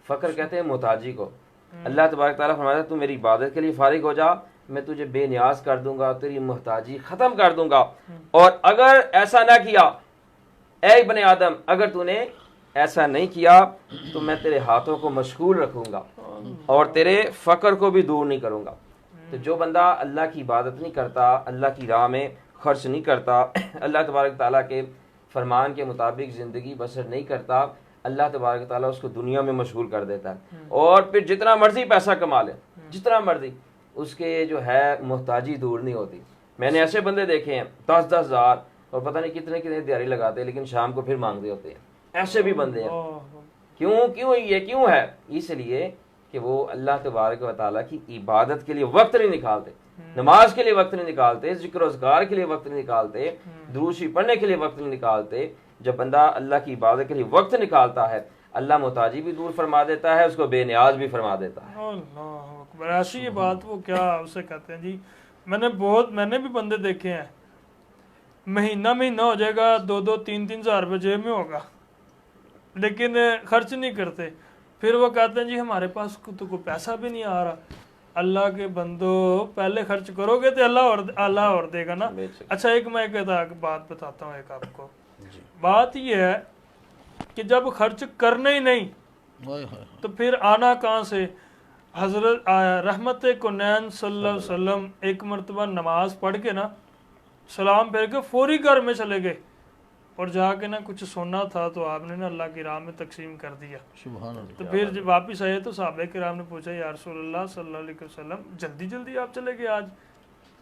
Speaker 1: فقر کہتے ہیں محتاجی کو. اللہ تبارک تعالیٰ فرماتا ہے تو میری عبادت کے لیے فارغ ہو جا, میں تجھے بے نیاز کر دوں گا, تیری محتاجی ختم کر دوں گا. اور اگر ایسا نہ کیا اے ابن آدم, اگر تو نے ایسا نہیں کیا تو میں تیرے ہاتھوں کو مشغول رکھوں گا اور تیرے فقر کو بھی دور نہیں کروں گا. تو جو بندہ اللہ کی عبادت نہیں کرتا, اللہ کی راہ میں خرچ نہیں کرتا, اللہ تبارک تعالیٰ کے فرمان کے مطابق زندگی بسر نہیں کرتا, اللہ تبارک تعالیٰ اس کو دنیا میں مشغول کر دیتا ہے. اور پھر جتنا مرضی پیسہ کما لے, جتنا مرضی, اس کے جو ہے محتاجی دور نہیں ہوتی. میں نے ایسے بندے دیکھے ہیں 10-10 ہزار اور پتہ نہیں کتنے کتنے دیہڑی لگاتے ہیں لیکن شام کو پھر مانگتے ہوتے ہیں. ایسے بھی بندے ہیں. کیوں یہ کیوں ہے؟ اس لیے کہ وہ اللہ تبارک و تعالیٰ کی عبادت کے لیے وقت نہیں نکالتے, نماز کے لیے وقت نہیں نکالتے, ذکر و اذکار کے لیے وقت نہیں نکالتے, درود شریف پڑھنے کے لیے وقت نہیں نکالتے. جب بندہ اللہ کی عبادت کے لیے وقت نکالتا ہے اللہ محتاجی بھی دور فرما دیتا ہے, اس کو بے نیاز بھی فرما دیتا ہے.
Speaker 3: اللہ اکبر, ایسی یہ بات وہ کیا اسے کہتے ہیں جی. میں نے بھی بندے دیکھے ہیں مہینہ ہو جائے گا 2-3 ہزار روپے جیب میں ہوگا لیکن خرچ نہیں کرتے. پھر وہ کہتے ہیں جی ہمارے پاس تو کوئی پیسہ بھی نہیں آ رہا. اللہ کے بندو پہلے خرچ کرو گے تو اللہ اور دے گا نا. اچھا میں ایک بات بتاتا ہوں ایک آپ کو. بات یہ ہے کہ جب خرچ کرنا ہی نہیں تو پھر آنا کہاں سے. حضرت رحمت کونین صلی اللہ علیہ وسلم ایک مرتبہ نماز پڑھ کے نا سلام پھیر کے فوری گھر میں چلے گئے اور جا کے نا کچھ سونا تھا تو آپ نے نا اللہ کی راہ میں تقسیم کر دیا. تو پھر جب واپس آئے تو صحابہ کرام نے پوچھا یا رسول اللہ صلی اللہ علیہ وسلم جلدی آپ چلے گئے آج؟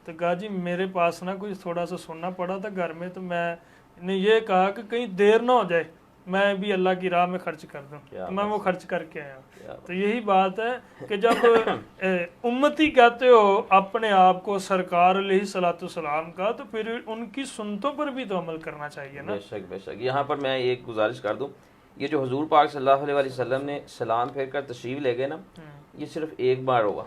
Speaker 3: تو کہا جی میرے پاس نا کوئی تھوڑا سا سونا پڑا تھا گھر میں, تو میں نے یہ کہا کہ کہیں دیر نہ ہو جائے میں بھی اللہ کی راہ میں خرچ کر دوں
Speaker 1: کیا
Speaker 3: تو میں وہ خرچ کر کے آیا
Speaker 1: کیا
Speaker 3: ہوں۔ تو یہی بات ہے کہ جب امتی کہتے ہو اپنے آپ کو سرکار علیہ الصلوۃ والسلام کا، تو پھر ان کی سنتوں پر بھی تو عمل کرنا چاہیے نا۔
Speaker 1: بے شک بے شک۔ یہاں پر میں ایک گزارش کر دوں، یہ جو حضور پاک صلی اللہ علیہ وسلم نے سلام پھیر کر تشریف لے گئے نا، یہ صرف ایک بار ہوا،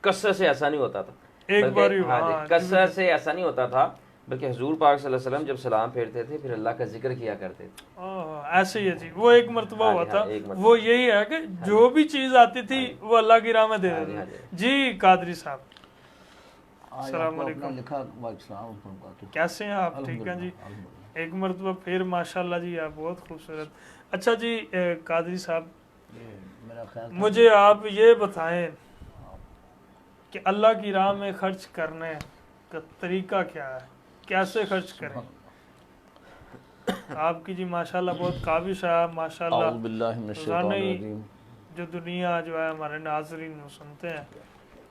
Speaker 1: کثرت سے ایسا نہیں ہوتا تھا،
Speaker 3: ایک بار ہی
Speaker 1: ہاں
Speaker 3: ہوا،
Speaker 1: جی، کثرت سے ایسا نہیں ہوتا تھا، بلکہ حضور پاک صلی اللہ علیہ وسلم جب سلام پھیرتے تھے پھر اللہ کا ذکر کیا کرتے تھے۔
Speaker 3: ایسے ہی ہے جی، وہ ایک مرتبہ ہوا تھا،
Speaker 1: ایک مرتبہ۔
Speaker 3: وہ یہی ہے کہ جو بھی چیز آتی تھی وہ اللہ کی راہ میں دے دیتے تھے۔ جی قادری صاحب السلام علیکم،
Speaker 4: لکھا السلام
Speaker 3: کیسے ہیں آپ؟ ٹھیک ہیں جی، ایک مرتبہ پھر ماشاءاللہ جی آپ بہت خوبصورت۔ اچھا جی قادری صاحب،
Speaker 4: میرا خیال
Speaker 3: مجھے آپ یہ بتائیں کہ اللہ کی راہ میں خرچ کرنے کا طریقہ کیا ہے، کیسے خرچ کریں؟ آپ کی جی ماشاءاللہ بہت کاوش ہے ماشاءاللہ،
Speaker 4: اعوذ باللہ من الشیطان
Speaker 3: روزانہ ہی
Speaker 4: الرجیم۔
Speaker 3: جو دنیا جو ہے ہمارے ناظرین وہ سنتے ہیں،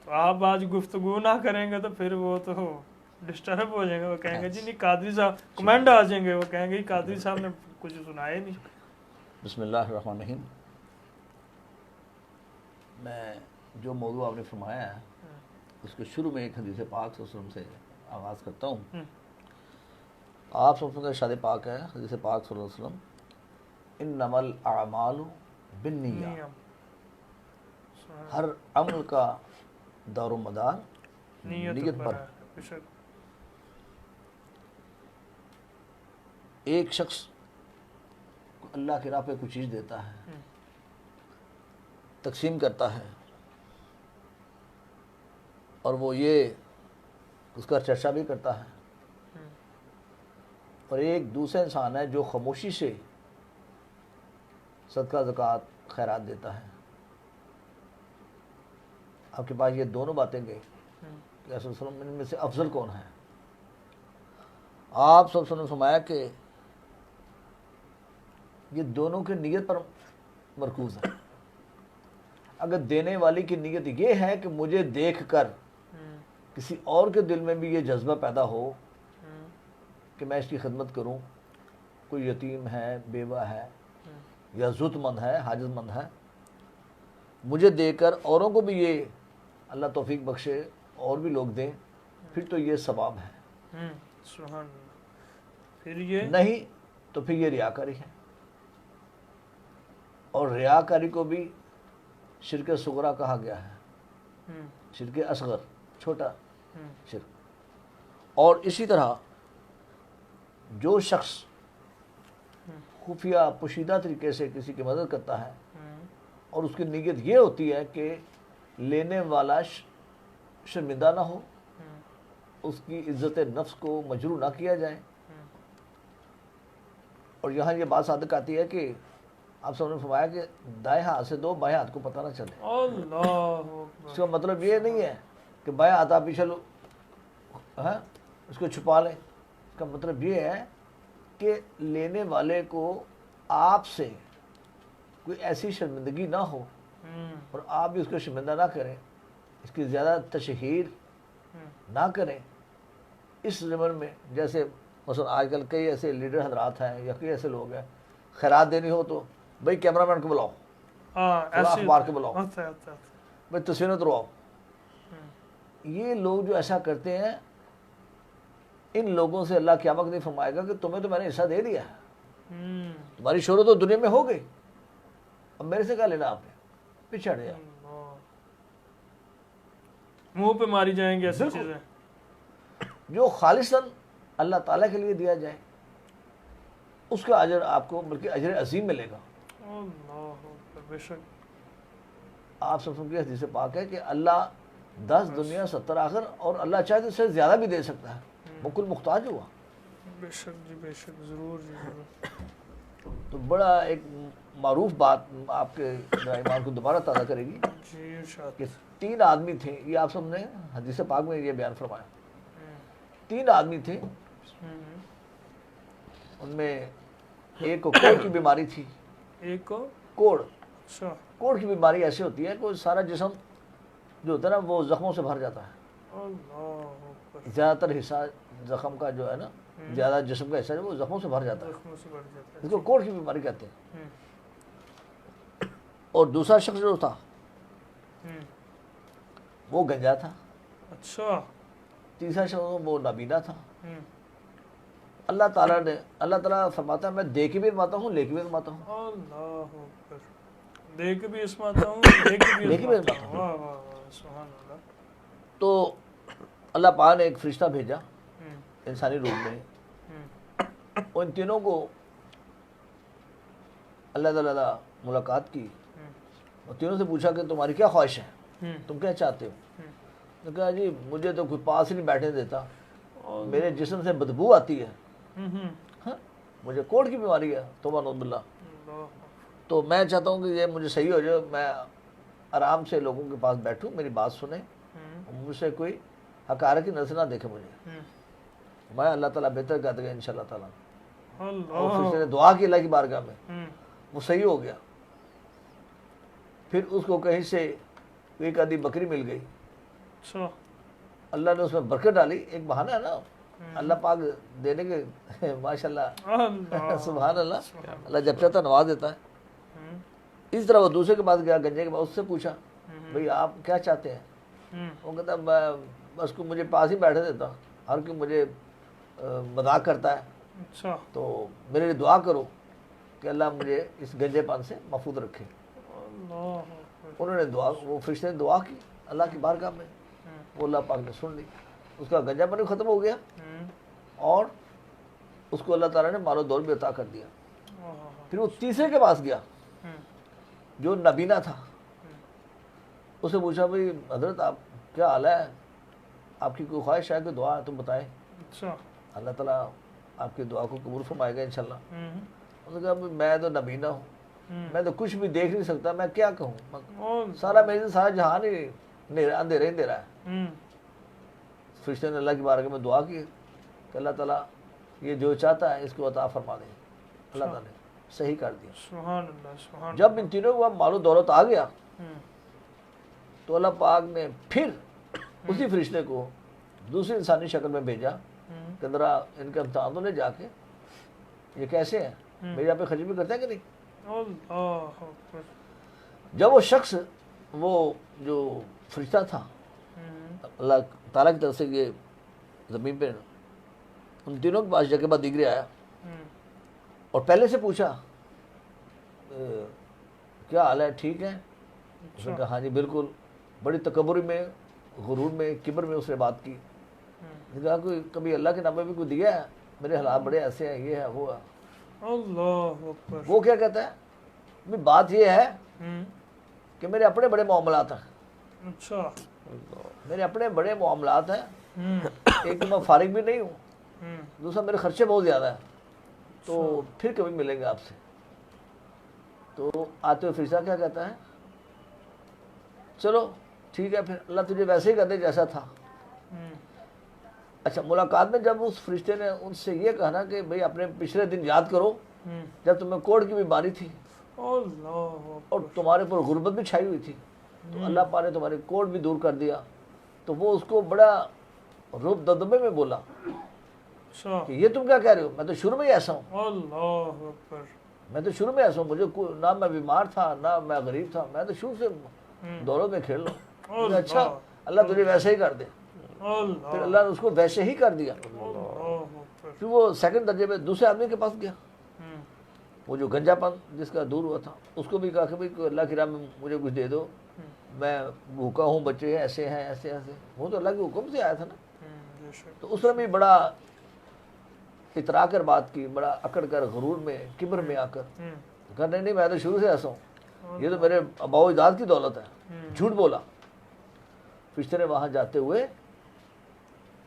Speaker 3: تو آپ آج گفتگو نہ کریں گے تو پھر وہ تو ڈسٹرب ہو جائیں گے، وہ کہیں گے جی نہیں قادری صاحب، کمنٹ آ جائیں گے، وہ کہیں گے قادری صاحب نے کچھ سنایا نہیں۔
Speaker 4: بسم اللہ الرحمن الرحیم۔ میں جو موضوع آپ نے فرمایا ہے اس کے شروع میں ایک حدیث پاک صلی اللہ علیہ وسلم سے آغاز کرتا ہوں۔ آپ صلی اللہ علیہ وسلم کا ارشاد پاک ہے، حدیث پاک صلی اللہ علیہ وسلم، انما الاعمال بالنیہ، ہر عمل کا دار و مدار نیت پر ہے۔
Speaker 3: بے شک۔
Speaker 4: ایک شخص اللہ کی راہ پہ کوئی چیز دیتا ہے، تقسیم کرتا ہے، اور وہ یہ اس کا چرچا بھی کرتا ہے، اور ایک دوسرا انسان ہے جو خاموشی سے صدقہ زکوٰۃ خیرات دیتا ہے۔ آپ کے پاس یہ دونوں باتیں گئی کہ رسول صلی اللہ علیہ وسلم ان میں سے افضل کون ہے؟ آپ صلی اللہ علیہ وسلم نے فرمایا کہ یہ دونوں کی نیت پر مرکوز ہے۔ اگر دینے والی کی نیت یہ ہے کہ مجھے دیکھ کر کسی اور کے دل میں بھی یہ جذبہ پیدا ہو کہ میں اس کی خدمت کروں، کوئی یتیم ہے، بیوہ ہے، یا ضرورت مند ہے، حاجت مند ہے، مجھے دے کر اوروں کو بھی یہ اللہ توفیق بخشے اور بھی لوگ دیں، پھر تو یہ ثواب ہے۔
Speaker 3: سبحان اللہ۔ پھر یہ
Speaker 4: نہیں تو پھر یہ ریاکاری ہے، اور ریاکاری کو بھی شرک صغرا کہا گیا ہے، شرک اصغر چھوٹا شرک۔ اور اسی طرح جو شخص خفیہ پوشیدہ طریقے سے کسی کی مدد کرتا ہے اور اس کی نیت یہ ہوتی ہے کہ لینے والا شرمندہ نہ ہو، اس کی عزت نفس کو مجروح نہ کیا جائے، اور یہاں یہ بات صادق آتی ہے کہ آپ سب نے فرمایا کہ دائیں ہاتھ سے دو، بائیں ہاتھ کو پتہ نہ چلے۔
Speaker 3: اللہ
Speaker 4: اس کا مطلب یہ نہیں ہے کہ بائیں ہاتھ آپ پیچھے لو اس کو چھپا لیں، اس کا مطلب یہ ہے کہ لینے والے کو آپ سے کوئی ایسی شرمندگی نہ ہو اور آپ بھی اس کو شرمندہ نہ کریں، اس کی زیادہ تشہیر نہ کریں۔ اس زمن میں جیسے مثلا آج کل کئی ایسے لیڈر حضرات ہیں یا کئی ایسے لوگ ہیں، خیرات دینی ہو تو بھائی کیمرہ مین کو بلاؤ، اخبار کو بلاؤ، بھائی تصویریں اترواؤ۔ یہ لوگ جو ایسا کرتے ہیں، ان لوگوں سے اللہ قیامت نہیں فرمائے گا کہ تمہیں تو میں نے حصہ دے دیا ہے، تمہاری شہرت تو دنیا میں ہو گئی، اب میرے سے کیا لینا آپ نے، پیچھے ہٹ جاؤ۔
Speaker 3: منہ پہ ماری جائیں گے ایسی چیزیں۔
Speaker 4: جو خالصاً اللہ تعالیٰ کے لیے دیا جائے اس کا اجر آپ کو بلکہ اجر عظیم ملے گا۔
Speaker 3: بے شک۔
Speaker 4: آپ سب کی حدیث پاک ہے کہ اللہ 10 دنیا 70 آخر، اور اللہ چاہے تو اس سے زیادہ بھی دے سکتا ہے، مکل محتاج ہوا۔
Speaker 3: بے شک جی، بے شک، ضرور جی ضرور۔
Speaker 4: تو بڑا ایک معروف بات آپ کے ایمان کو دوبارہ تازہ کرے گی
Speaker 3: جی ارشاد۔
Speaker 4: کہ 3 آدمی تھے، یہ آپ سب نے حدیث پاک میں یہ بیان فرمایا، 3 آدمی تھے، ان میں ایک کو کوڑ کی بیماری تھی۔
Speaker 3: ایک کو
Speaker 4: کوڑ
Speaker 3: اچھا،
Speaker 4: کوڑ کی بیماری ایسی ہوتی ہے کہ سارا جسم جو ہوتا ہے نا وہ زخموں سے بھر جاتا ہے،
Speaker 3: اللہ اکبر۔
Speaker 4: زیادہ تر حصہ زخم کا جو ہے نا زیادہ جسم کا حصہ جو وہ زخموں سے بھر جاتا ہے،
Speaker 3: زخموں سے بڑھ جاتا ہے.
Speaker 4: اس کو کوڑ کی بیماری کہتے ہیں.
Speaker 3: ہم،
Speaker 4: اور دوسرا شخص جو تھا
Speaker 3: ہم.
Speaker 4: وہ گنجا تھا،
Speaker 3: اچھا.
Speaker 4: تیسرا شخص وہ نابینا تھا.
Speaker 3: ہم.
Speaker 4: اللہ تعالیٰ فرماتا ہے میں دے کے بھی ازماتا ہوں، لے کے بھی ازماتا ہوں.
Speaker 3: اللہ اکبر. دیکھ بھی اسماتا ہوں، دیکھ بھی
Speaker 4: دیکھ بھی
Speaker 3: اسماتا
Speaker 4: ازماتا
Speaker 3: ہوں. واہ واہ واہ، سبحان اللہ.
Speaker 4: تو اللہ پاک نے ایک فرشتہ بھیجا
Speaker 3: ہم،
Speaker 4: انسانی روپ میں،
Speaker 3: ہم،
Speaker 4: اور ان تینوں کو اللہ تعالیٰ ملاقات کی
Speaker 3: ہم،
Speaker 4: اور تینوں سے پوچھا کہ تمہاری کیا خواہش ہے،
Speaker 3: ہم،
Speaker 4: تم کیا چاہتے ہو؟
Speaker 3: ہم.
Speaker 4: نے کہا جی مجھے تو کوئی پاس ہی نہیں بیٹھنے دیتا، میرے جسم سے بدبو آتی ہے،
Speaker 3: ہم.
Speaker 4: ہاں مجھے کوڑ کی بیماری ہے، توبہ نعوذ باللہ.
Speaker 3: اللہ.
Speaker 4: تو میں چاہتا ہوں کہ یہ مجھے صحیح ہو جائے، میں آرام سے لوگوں کے پاس بیٹھوں، میری بات سنیں،
Speaker 3: ہم،
Speaker 4: مجھ سے کوئی حقارت کی نظر نہ دیکھے مجھے.
Speaker 3: ہم.
Speaker 4: میں اللہ تعالیٰ بہتر کہتے گا انشاءاللہ تعالیٰ. اور پھر اس
Speaker 3: اللہ.
Speaker 4: نے دعا کی اللہ کی بارگاہ میں،
Speaker 3: ہم.
Speaker 4: وہ صحیح ہو گیا. پھر اس کو کہیں سے ایک آدھی بکری مل گئی،
Speaker 3: اچھا.
Speaker 4: اللہ نے اس میں برکت ڈالی. ایک بہانہ ہے نا اللہ پاک دینے کے، ماشاءاللہ
Speaker 3: اللہ.
Speaker 4: سبحان اللہ، اللہ جب چاہتا نواز دیتا ہے.
Speaker 3: ہم،
Speaker 4: اس طرح وہ دوسرے کے پاس گیا گنجے کے پاس، اس سے پوچھا
Speaker 3: ہم،
Speaker 4: بھئی آپ کیا چاہتے ہیں؟
Speaker 3: ہم.
Speaker 4: وہ کہتا میں بس کو مجھے پاس ہی بیٹھے دیتا، ہر کوئی مجھے مذاق کرتا ہے،
Speaker 3: اچھا.
Speaker 4: تو میرے لیے دعا کرو کہ اللہ مجھے اس گنجے پن سے محفوظ رکھے.
Speaker 3: اللہ اکبر.
Speaker 4: انہوں نے دعا، وہ فرشتے نے دعا کی اللہ کی بارگاہ میں،
Speaker 3: ہم،
Speaker 4: وہ اللہ پاک نے سن لی، اس کا گنجا پن بھی ختم ہو گیا
Speaker 3: ہم.
Speaker 4: اور اس کو اللہ تعالیٰ نے مال و دولت بھی عطا کر دیا.
Speaker 3: آہا.
Speaker 4: پھر وہ تیسرے کے پاس گیا
Speaker 3: ہم،
Speaker 4: جو نابینا تھا. اس سے پوچھا بھئی حضرت آپ کیا حال ہے، آپ کی کوئی خواہش ہے کہ دعا ہے تو بتائیں،
Speaker 3: اچھا.
Speaker 4: اللہ تعالیٰ آپ کی دعا کو قبول فرمائے گا انشاءاللہ.
Speaker 3: ہم،
Speaker 4: اس نے کہا میں تو نابینا ہوں،
Speaker 3: ہم.
Speaker 4: میں تو کچھ بھی دیکھ نہیں سکتا، میں کیا کہوں،
Speaker 3: اللہ.
Speaker 4: سارا میرے سارا جہان ہی اندھیرا ہی اندھیرا ہے.
Speaker 3: ہم،
Speaker 4: فرشتے نے اللہ کی بارگاہ میں دعا کی کہ اللہ تعالیٰ یہ جو چاہتا ہے اس کو عطا فرما دیں. اللہ تعالیٰ نے صحیح کر دیا.
Speaker 3: سبحان اللہ. سبحان.
Speaker 4: جب ان تینوں کو مال و دولت آ گیا
Speaker 3: ہم،
Speaker 4: تو اللہ پاک نے پھر اسی فرشتے کو دوسری انسانی شکل میں بھیجا
Speaker 3: ہم.
Speaker 4: کہ ذرا ان کا امتحان تو لے جا کے یہ کیسے ہیں، میرے یہاں پہ خرچ بھی کرتے ہیں کہ نہیں.
Speaker 3: اللہ اکبر.
Speaker 4: جب وہ شخص، وہ جو فرشتہ تھا
Speaker 3: ہم،
Speaker 4: اللہ تعالیٰ کی طرف سے یہ زمین پہ ان تینوں کے پاس جگہ بعد دیگرے آیا
Speaker 3: ہم.
Speaker 4: اور پہلے سے پوچھا کیا حال ہے، ٹھیک ہے؟ اس نے کہا ہاں جی بالکل. بڑی تکبر میں، غرور میں، کبر میں اس نے بات کی. اس نے کہا کوئی کبھی اللہ کے نام میں بھی کوئی دیا ہے، میرے حالات بڑے ایسے ہیں، یہ ہے وہ ہے.
Speaker 3: اللہ اکبر.
Speaker 4: وہ کیا کہتا ہے بھی بات یہ ہے
Speaker 3: ہم،
Speaker 4: کہ میرے اپنے بڑے معاملات ہیں،
Speaker 3: اچھا.
Speaker 4: میرے اپنے بڑے معاملات ہیں.
Speaker 3: ہم،
Speaker 4: ایک تو میں فارغ بھی نہیں ہوں،
Speaker 3: ہم.
Speaker 4: دوسرا میرے خرچے بہت زیادہ ہیں، تو پھر کبھی ملیں گے آپ سے. تو آتے ہوئے فرشتہ کیا کہتا ہے، چلو ٹھیک ہے پھر اللہ تجھے ویسے ہی کر دے جیسا تھا.
Speaker 3: ہم،
Speaker 4: اچھا ملاقات میں جب اس فرشتے نے ان سے یہ کہا نا کہ بھئی اپنے پچھلے دن یاد کرو
Speaker 3: ہم.
Speaker 4: جب تمہیں کوڑ کی بیماری تھی
Speaker 3: اللہ
Speaker 4: اور
Speaker 3: اکبر.
Speaker 4: تمہارے پر غربت بھی چھائی ہوئی تھی، تو اللہ پاک نے تمہارے کوڑ بھی دور کر دیا. تو وہ اس کو بڑا رعب دبدبے میں بولا
Speaker 3: اچھا.
Speaker 4: کہ یہ تم کیا کہہ رہے ہو، میں تو شروع میں ہی ایسا ہوں،
Speaker 3: اللہ اکبر.
Speaker 4: میں تو شروع میں ایسا ہوں، مجھے نہ میں بیمار تھا نہ میں غریب تھا، میں تو شروع سے دوروں میں کھیل رہا ہوں. اچھا اللہ تجھے ویسے ہی کر دے.
Speaker 3: اللہ.
Speaker 4: پھر اللہ نے اس کو ویسے ہی کر دیا.
Speaker 3: اللہ اکبر.
Speaker 4: پھر وہ سیکنڈ درجے میں دوسرے آدمی کے پاس گیا،
Speaker 3: ہم،
Speaker 4: وہ جو گنجا پن جس کا دور ہوا تھا، اس کو بھی کہا کہ بھائی اللہ کی راہ میں مجھے کچھ دے دو، میں بھوکا ہوں، بچے ایسے ہیں ایسے ایسے. وہ تو اللہ کے حکم سے آیا تھا نا.
Speaker 3: بے شک.
Speaker 4: تو اس نے بھی بڑا اترا کر بات کی، بڑا اکڑ کر غرور میں کبر میں آ کر
Speaker 3: ہم،
Speaker 4: کہا نہیں نہیں میں تو شروع سے ایسا ہوں، یہ تو میرے آباء و اجداد کی دولت ہے. جھوٹ بولا. فرشتے نے وہاں جاتے ہوئے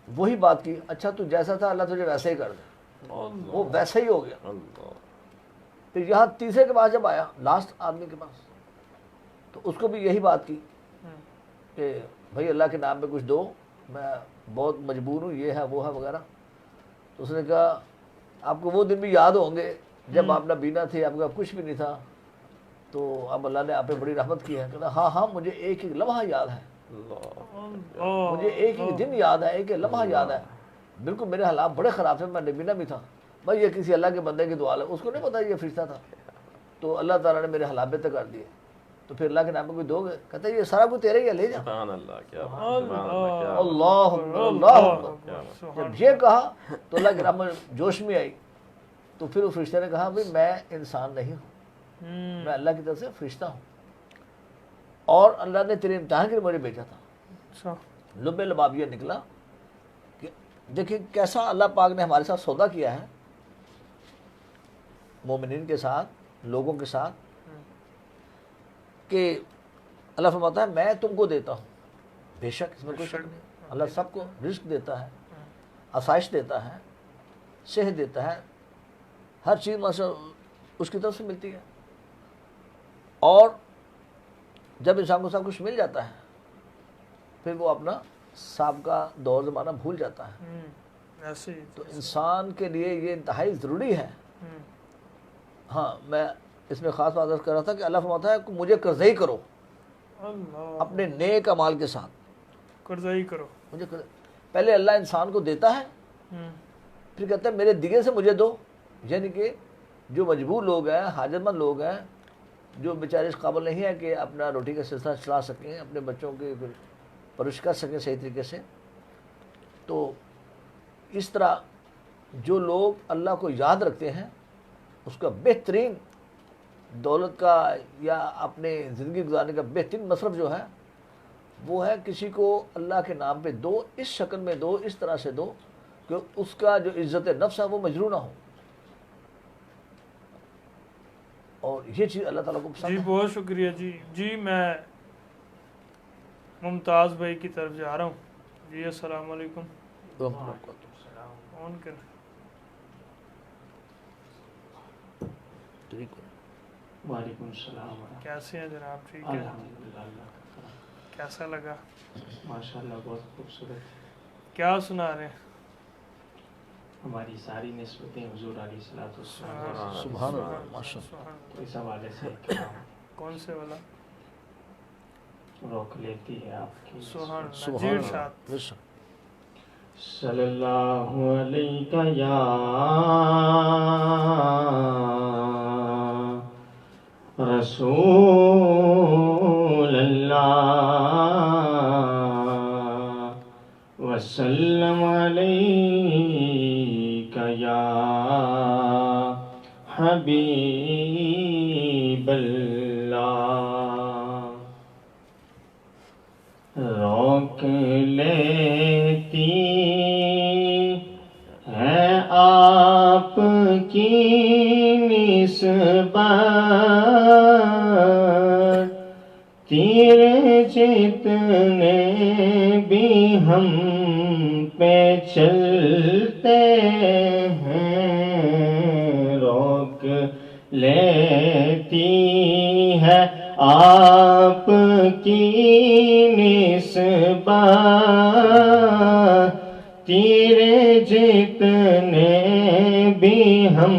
Speaker 4: وہی بات کی، اچھا تو جیسا تھا اللہ تجھے ویسے ہی کر دے. وہ ویسا ہی ہو گیا. پھر یہاں تیسرے کے پاس جب آیا، لاسٹ آدمی کے پاس، تو اس کو بھی یہی بات کی کہ بھائی اللہ کے نام پہ کچھ دو، میں بہت مجبور ہوں، یہ ہے وہ ہے وغیرہ. تو اس نے کہا آپ کو وہ دن بھی یاد ہوں گے جب آپ نابینا تھے، آپ کا کچھ بھی نہیں تھا، تو اب اللہ نے آپ پہ بڑی رحمت کی ہے. کہتا ہاں ہاں مجھے ایک ایک لمحہ یاد ہے، مجھے ایک ایک دن یاد ہے، ایک ایک لمحہ یاد ہے. بالکل میرے حالات بڑے خراب تھے، میں نبینا بھی تھا، بھائی یہ کسی اللہ کے بندے کی دعا ہے، اس کو نہیں پتا یہ فرشتہ تھا، تو اللہ تعالیٰ نے میرے حالات بہتر کر دیے. تو پھر اللہ کے نام پہ کوئی دو گے، کہتے ہیں یہ سارا کچھ تیرے ہی ہے، لے جا.
Speaker 1: سبحان اللہ، کیا بات، سبحان اللہ، کیا بات.
Speaker 4: اللہ اکبر، اللہ اکبر. جب یہ کہا تو اللہ کے رحمت جوش میں آئی. تو پھر وہ فرشتے نے کہا بھائی میں انسان نہیں ہوں، میں اللہ کی طرف سے فرشتہ ہوں، اور اللہ نے تیرے امتحان کے لیے مجھے بھیجا تھا. لب لباب یہ نکلا کہ دیکھیں کیسا اللہ پاک نے ہمارے ساتھ سودا کیا ہے، مومنین کے ساتھ، لوگوں کے ساتھ، کہ اللہ فرماتا ہے میں تم کو دیتا ہوں. بے شک اس میں کوئی شک نہیں، اللہ سب کو رزق دیتا ہے، آسائش دیتا ہے، صحت دیتا ہے، ہر چیز مثلا اس کی طرف سے ملتی ہے. اور جب انسان کو سب کچھ مل جاتا ہے پھر وہ اپنا سابقہ دور زمانہ بھول جاتا ہے. تو انسان کے لیے یہ انتہائی ضروری ہے. ہاں میں اس میں خاص بات کر رہا تھا کہ اللہ فرماتا ہے مجھے قرضائی کرو، اپنے نیک اعمال کے ساتھ
Speaker 3: قرضائی کرو.
Speaker 4: مجھے پہلے اللہ انسان کو دیتا ہے، پھر کہتا ہے میرے دیگے سے مجھے دو. یعنی کہ جو مجبور لوگ ہیں، حاجت مند لوگ ہیں، جو بیچارے اس قابل نہیں ہے کہ اپنا روٹی کا سلسلہ چلا سکیں، اپنے بچوں کی پرورش کر سکیں صحیح طریقے سے، تو اس طرح جو لوگ اللہ کو یاد رکھتے ہیں اس کا بہترین دولت کا یا اپنے زندگی گزارنے کا بہترین مصرف جو ہے وہ ہے کسی کو اللہ کے نام پہ دو، اس شکل میں دو، اس طرح سے دو کہ اس کا جو عزت نفس ہے وہ مجروح نہ ہو. اور یہ چیز اللہ تعالیٰ کو پسند
Speaker 3: جی
Speaker 4: ہے.
Speaker 3: بہت شکریہ جی. جی میں ممتاز بھائی کی طرف جا رہا ہوں. جی السلام علیکم. آن کر.
Speaker 5: وعلیکم السلام.
Speaker 3: کیسے ہیں جناب؟ ٹھیک ہے
Speaker 5: الحمدللہ.
Speaker 3: کیسا لگا؟
Speaker 5: ماشاءاللہ بہت خوبصورت.
Speaker 3: کیا سنا رہے ہیں؟
Speaker 5: ہماری ساری نسبتیں حضور علیہ الصلوۃ والسلام.
Speaker 4: سبحان اللہ، ماشاء اللہ.
Speaker 5: تو اس حوالے سے کلام
Speaker 3: کون سے والا؟
Speaker 5: روک لیتی ہے آپ کی.
Speaker 3: سبحان اللہ. جی
Speaker 4: سبحان
Speaker 3: ارشاد.
Speaker 4: اللہ.
Speaker 5: صلی اللہ علیہ یا رسول اللہ وسلم علیک یا حبیب اللہ. روک لیتی ہے آپ کی نسبت، تیرے جتنے بھی ہم پہ چلتے ہیں. روک لیتی ہے آپ کی نسبت، تیرے جتنے بھی ہم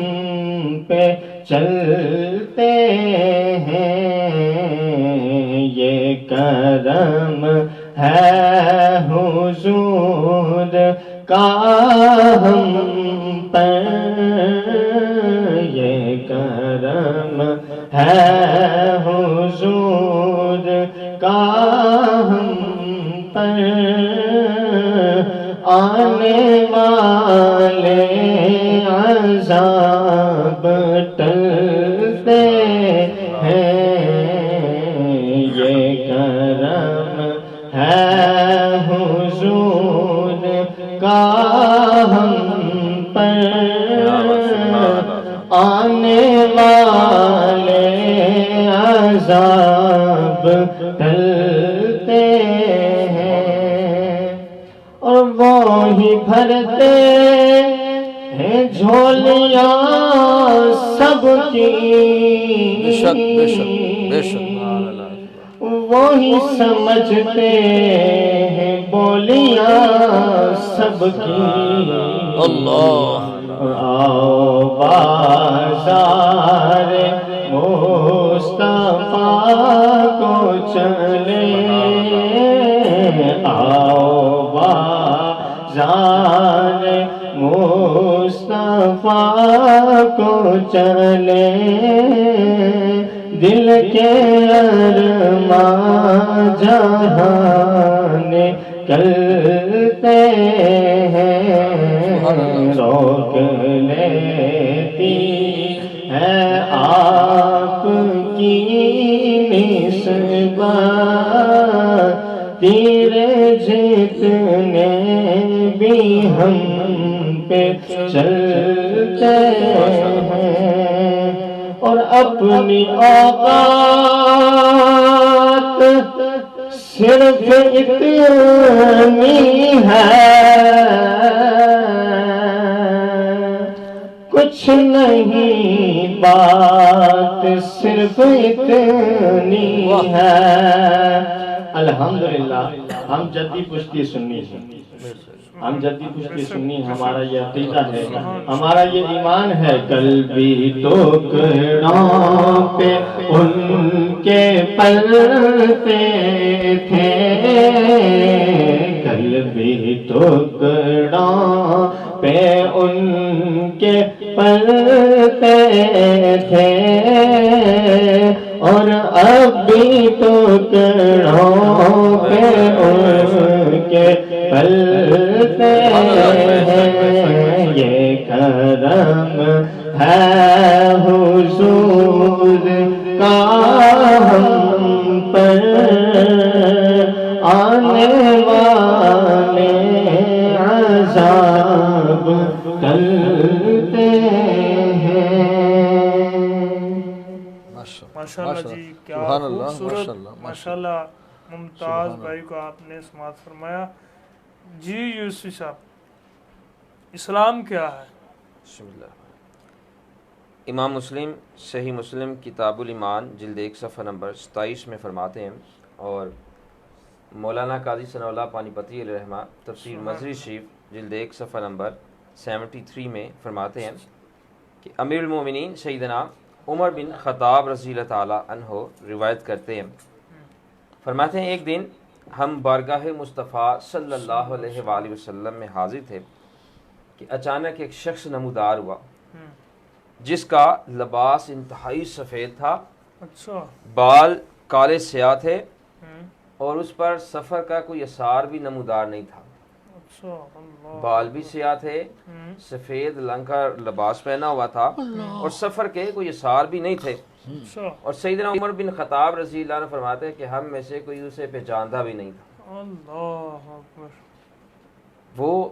Speaker 5: پہ چلتے ہیں. یہ کرم ہے حضور کا ہم پر، یہ کرم ہے حضور کا ہم پر. آنے والے عذاب ٹلتے ہیں. یہ کرم ہے حضور کا ہم پر. آنے والے عذاب ٹلتے ہیں اور وہی بھرتے ہیں جھولیاں سب کی.
Speaker 4: بے شک بے شک بے شک.
Speaker 5: وہی سمجھتے ہیں بولیاں سب کی.
Speaker 4: اللہ.
Speaker 5: آؤ بازار مصطفیٰ کو چلے، آؤ بازار
Speaker 6: چلے دل کے ارمان جہان کرتے ہیں روک لیتی ہے آپ کی نسبت تیرے جتنے بھی ہم پہ چلتے ہیں اور اپنی اوقات صرف اتنی ہے کچھ نہیں بات صرف اتنی ہے. الحمدللہ ہم جدی پشتی سنی ہیں، ہم جدی پشتی سنی، ہمارا یہ عقیدہ ہے، ہمارا یہ ایمان ہے. قلبی ٹکڑوں پہ ان کے پلتے تھے، قلبی ٹکڑوں پہ ان کے پلتے تھے اور اب بھی ٹکڑوں پہ ان کے پلتے ہیں. یہ کرم ہے حضور کا ہم پر، آنے والے عذاب ٹلتے ہیں.
Speaker 3: ماشاءاللہ جی، کیا خوبصورت، ماشاءاللہ ممتاز بھائی کو آپ نے سماعت فرمایا. جی یوسف صاحب، اسلام کیا ہے؟
Speaker 1: بسم اللہ. امام مسلم صحیح مسلم کتاب الایمان جلد 1 صفحہ نمبر 27 میں فرماتے ہیں، اور مولانا قاضی ثناء اللہ پانی پتی علیہ رحمہ تفسیر مظہری شریف جلد 1 صفحہ نمبر 73 میں فرماتے ہیں کہ امیر المومنین سیدنا عمر بن خطاب رضی اللہ تعالیٰ عنہ روایت کرتے ہیں، فرماتے ہیں ایک دن ہم بارگاہ مصطفیٰ صلی اللہ علیہ وآلہ وسلم میں حاضر تھے کہ اچانک ایک شخص نمودار ہوا جس کا لباس انتہائی سفید تھا،
Speaker 3: اچھا،
Speaker 1: بال کالے سیاہ تھے اور اس پر سفر کا کوئی اثار بھی نمودار نہیں تھا.
Speaker 3: اچھا، اللہ،
Speaker 1: بال بھی سیاہ تھے، سفید رنگ کا لباس پہنا ہوا تھا اور سفر کے کوئی اثار بھی نہیں تھے.
Speaker 3: اچھا،
Speaker 1: اور سیدنا عمر بن خطاب رضی اللہ عنہ فرماتے ہیں کہ ہم میں سے کوئی اسے پہچانتا بھی نہیں تھا.
Speaker 3: اللہ اکبر.
Speaker 1: وہ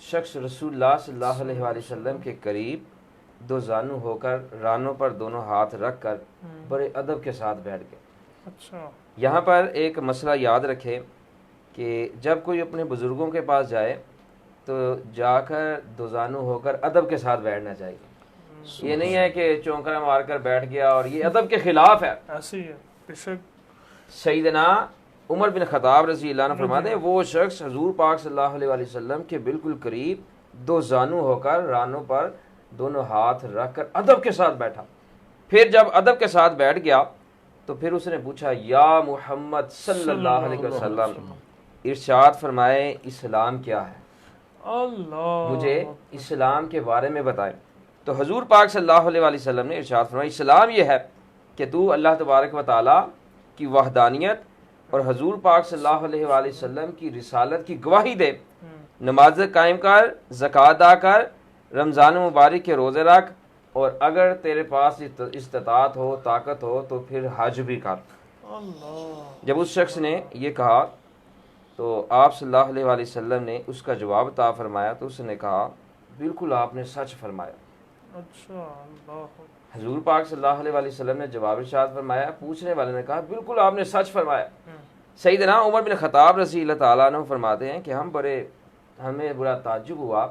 Speaker 1: شخص رسول اللہ صلی اللہ علیہ وآلہ وسلم کے قریب دو زانو ہو کر رانوں پر دونوں ہاتھ رکھ کر بڑے ادب کے ساتھ بیٹھ گئے.
Speaker 3: اچھا،
Speaker 1: یہاں پر ایک مسئلہ یاد رکھے کہ جب کوئی اپنے بزرگوں کے پاس جائے تو جا کر دو زانو ہو کر ادب کے ساتھ بیٹھنا چاہیے. یہ نہیں ہے کہ چونکرا مار کر بیٹھ گیا، اور یہ ادب کے خلاف ہے.
Speaker 3: ایسے ہی ہے بے شک.
Speaker 1: سیدنا عمر بن خطاب رضی اللہ عنہ فرماتے ہیں وہ شخص حضور پاک صلی اللہ علیہ وآلہ وسلم کے بالکل قریب دو زانو ہو کر رانوں پر دونوں ہاتھ رکھ کر ادب کے ساتھ بیٹھا. پھر جب ادب کے ساتھ بیٹھ گیا تو پھر اس نے پوچھا یا محمد صلی اللہ علیہ وسلم، ارشاد فرمائے اسلام کیا ہے،
Speaker 3: اللہ،
Speaker 1: مجھے اسلام کے بارے میں بتائے. تو حضور پاک صلی اللہ علیہ وآلہ وسلم نے ارشاد فرمایا اسلام یہ ہے کہ تو اللہ تبارک و تعالیٰ کی وحدانیت اور حضور پاک صلی اللہ علیہ وآلہ وسلم کی رسالت کی گواہی دے، نماز قائم کر، زکوٰۃ ادا کر، رمضان مبارک کے روزے رکھ، اور اگر تیرے پاس استطاعت ہو، طاقت ہو تو پھر حج بھی کر. جب اس شخص نے یہ کہا تو آپ صلی اللہ علیہ وآلہ وسلم نے اس کا جواب عطا فرمایا تو اس نے کہا بالکل آپ نے سچ فرمایا.
Speaker 3: اچھا، اللہ،
Speaker 1: حضور پاک صلی اللہ علیہ وآلہ وسلم نے جواب ارشاد فرمایا، پوچھنے والے نے کہا بالکل آپ نے سچ فرمایا. سیدنا عمر بن خطاب رضی اللہ تعالیٰ عنہ فرماتے ہیں کہ ہمیں بڑا تعجب ہوا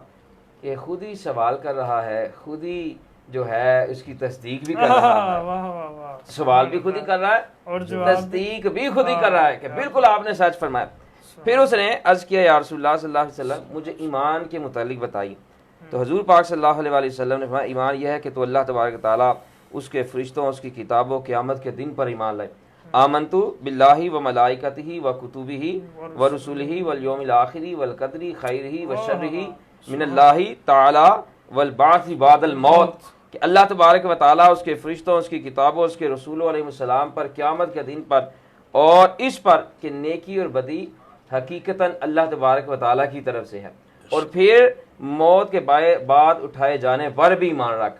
Speaker 1: کہ خود ہی سوال کر رہا ہے، خود ہی جو ہے اس کی تصدیق بھی کر رہا ہے. سوال بھی خود ہی کر رہا ہے اور تصدیق بھی خود ہی کر رہا ہے کہ بالکل آپ نے سچ فرمایا. پھر اس نے عرض کیا یا رسول اللہ صلی اللہ علیہ وسلم مجھے ایمان کے متعلق بتائی. تو حضور پاک صلی اللہ علیہ وآلہ وسلم نے فرمایا ایمان یہ ہے کہ تو اللہ تبارک و تعالیٰ، اس کے فرشتوں، اس کی کتابوں، قیامت کے دن پر ایمان لائے. آمنتو باللہ و ملائکتہ و کتبہ و رسولہ والیوم الآخر والقدر خیرہ و شرہ من اللہ تعالی والبعث بعد الموت، کہ کہ اللہ تبارک و تعالیٰ اس کے فرشتوں، اس کی کتابوں، اس کے رسولوں علیہ السلام پر، قیامت کے دن پر اور اس پر کہ نیکی اور بدی حقیقتاً اللہ تبارک و تعالیٰ کی طرف سے ہے، اور پھر موت کے بعد اٹھائے جانے پر بھی ایمان رکھ۔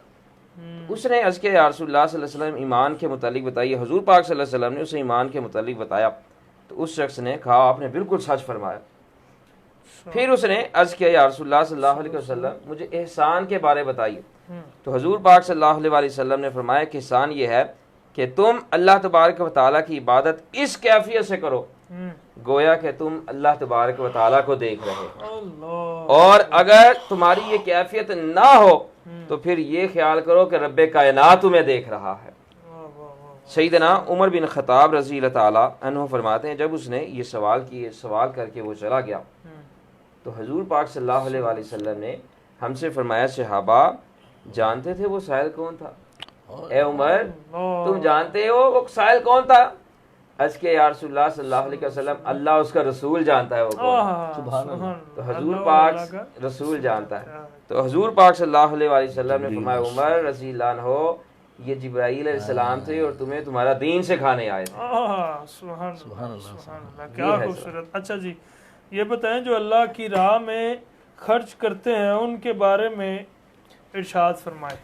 Speaker 1: اس نے عرض کیا یا رسول اللہ صلی اللہ علیہ وسلم ایمان کے متعلق بتائیے۔ حضور پاک صلی اللہ علیہ وسلم نے اسے ایمان کے متعلق بتایا تو اس شخص نے کہا آپ نے بالکل سچ فرمایا۔ پھر اس نے عرض کیا یا رسول اللہ صلی اللہ علیہ وسلم مجھے احسان کے بارے بتائیے۔ تو حضور پاک صلی اللہ علیہ وسلم نے فرمایا کہ احسان یہ ہے کہ تم اللہ تبارک و تعالیٰ کی عبادت اس کیفیت سے کرو گویا کہ تم اللہ تبارک و تعالیٰ کو دیکھ رہے ہو، اور اگر تمہاری یہ کیفیت نہ ہو تو پھر یہ خیال کرو کہ رب کائنات تمہیں دیکھ رہا ہے۔ سیدنا عمر بن خطاب رضی اللہ تعالیٰ عنہ فرماتے ہیں جب اس نے یہ سوال کر کے وہ چلا گیا تو حضور پاک صلی اللہ علیہ وآلہ وسلم نے ہم سے فرمایا صحابہ جانتے تھے وہ سائل کون تھا؟ اے عمر تم جانتے ہو وہ سائل کون تھا؟ عرض کہ یا رسول اللہ صلی اللہ علیہ وسلم اللہ اس کا رسول جانتا ہے وہ کون۔ تو حضور پاک رسول جانتا ہے، تو حضور پاک صلی اللہ علیہ وآلہ وسلم نے فرمایا عمر رضی اللہ عنہ یہ جبرائیل علیہ السلام تھے اور تمہیں تمہارا دین سکھانے آئے تھے۔
Speaker 3: سبحان اللہ، کیا خوبصورت۔ اچھا جی یہ بتائیں جو اللہ کی راہ میں خرچ کرتے ہیں ان کے بارے میں ارشاد فرمائے۔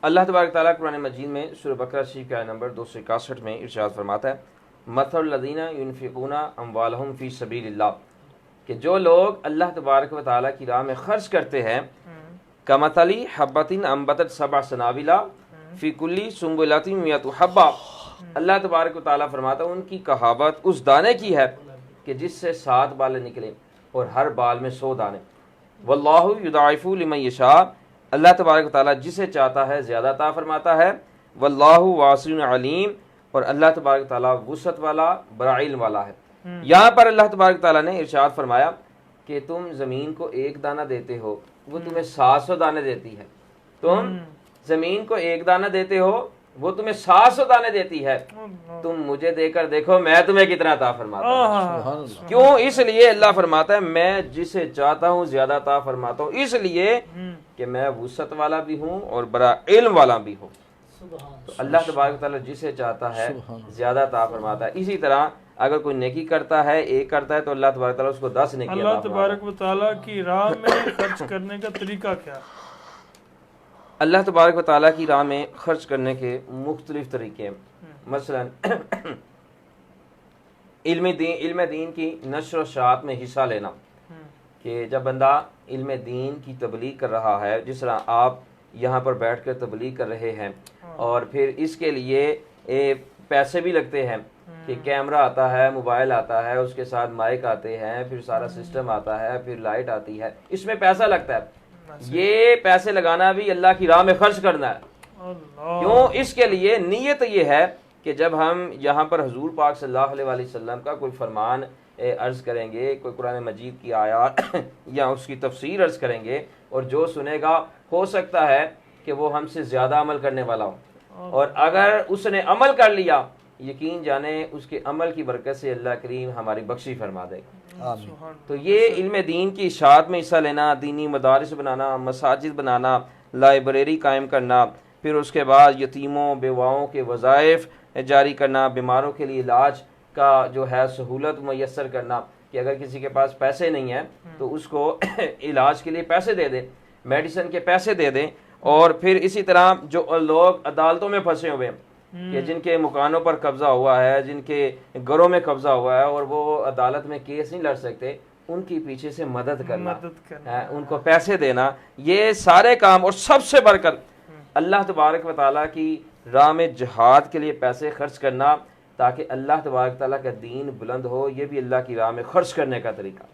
Speaker 1: اللہ تبارک تعالیٰ قرآن مجید میں سورہ بقرہ شریف کا نمبر 261 میں ارشاد فرماتا ہے مثل الذین ینفقون اموالہم فی سبیل اللہ، کہ جو لوگ اللہ تبارک و تعالیٰ کی راہ میں خرچ کرتے ہیں کمثل حبۃ انبتت سبع سنابل فی کل سنبلۃ مئۃ حبۃ، اللہ تبارک و تعالیٰ فرماتا ہے ان کی کہاوت اس دانے کی ہے کہ جس سے 7 بالیں نکلیں اور ہر بال میں 100 دانے۔ واللہ یضاعف لمن یشاء، اللہ تبارک و تعالیٰ جسے چاہتا ہے زیادہ عطا فرماتا ہے۔ واللہ واسع علیم، اور اللہ تبارک و تعالیٰ وسعت والا بڑا علم والا ہے۔ یہاں پر اللہ تبارک و تعالیٰ نے ارشاد فرمایا کہ تم زمین کو 1 دانہ دیتے ہو وہ تمہیں 700 دانے دیتی ہے، تم زمین کو 1 دانہ دیتے ہو وہ تمہیں 700 دانے دیتی ہے، تم مجھے دے کر دیکھو میں تمہیں کتنا عطا فرماتا ہوں۔ کیوں؟ اس لیے اللہ فرماتا ہے میں جسے چاہتا ہوں زیادہ عطا فرماتا ہوں، اس لیے کہ میں وسعت والا بھی ہوں اور بڑا علم والا بھی ہوں۔ تو اللہ تبارک و تعالیٰ جسے چاہتا ہے زیادہ عطا فرماتا ہے۔ اسی طرح اگر کوئی نیکی کرتا ہے 1 کرتا ہے تو اللہ تبارک و تعالیٰ اس کو 10 نیکی عطا فرماتا ہے۔
Speaker 3: اللہ تبارک و تعالیٰ کی راہ میں خرچ کرنے کا طریقہ کیا؟
Speaker 1: اللہ تبارک و تعالیٰ کی راہ میں خرچ کرنے کے مختلف طریقے، مثلا علم دین کی نشر و اشاعت میں حصہ لینا، کہ جب بندہ علم دین کی تبلیغ کر رہا ہے، جس طرح آپ یہاں پر بیٹھ کر تبلیغ کر رہے ہیں اور پھر اس کے لیے پیسے بھی لگتے ہیں کہ کیمرہ آتا ہے، موبائل آتا ہے، اس کے ساتھ مائک آتے ہیں، پھر سارا سسٹم آتا ہے، پھر لائٹ آتی ہے، اس میں پیسہ لگتا ہے۔ یہ پیسے لگانا بھی اللہ کی راہ میں خرچ کرنا ہے۔ کیوں؟ اس کے لیے نیت یہ ہے کہ جب ہم یہاں پر حضور پاک صلی اللہ علیہ وسلم کا کوئی فرمان عرض کریں گے، کوئی قرآن مجید کی آیات یا اس کی تفسیر عرض کریں گے، اور جو سنے گا ہو سکتا ہے کہ وہ ہم سے زیادہ عمل کرنے والا ہو، اور اگر اس نے عمل کر لیا یقین جانے اس کے عمل کی برکت سے اللہ کریم ہماری بخشی فرما دے گا۔ تو یہ علم دین کی اشاعت میں حصہ لینا، دینی مدارس بنانا، مساجد بنانا، لائبریری قائم کرنا، پھر اس کے بعد یتیموں بیواؤں کے وظائف جاری کرنا، بیماروں کے لیے علاج کا جو ہے سہولت میسر کرنا، کہ اگر کسی کے پاس پیسے نہیں ہیں تو اس کو علاج کے لیے پیسے دے دیں، میڈیسن کے پیسے دے دیں۔ اور پھر اسی طرح جو لوگ عدالتوں میں پھنسے ہوئے ہیں، کہ جن کے مکانوں پر قبضہ ہوا ہے، جن کے گھروں میں قبضہ ہوا ہے اور وہ عدالت میں کیس نہیں لڑ سکتے، ان کی پیچھے سے مدد کرنا، ان کو پیسے دینا، یہ سارے کام، اور سب سے بڑھ کر اللہ تبارک و تعالیٰ کی راہ میں جہاد کے لیے پیسے خرچ کرنا تاکہ اللہ تبارک و تعالیٰ کا دین بلند ہو، یہ بھی اللہ کی راہ میں خرچ کرنے کا طریقہ،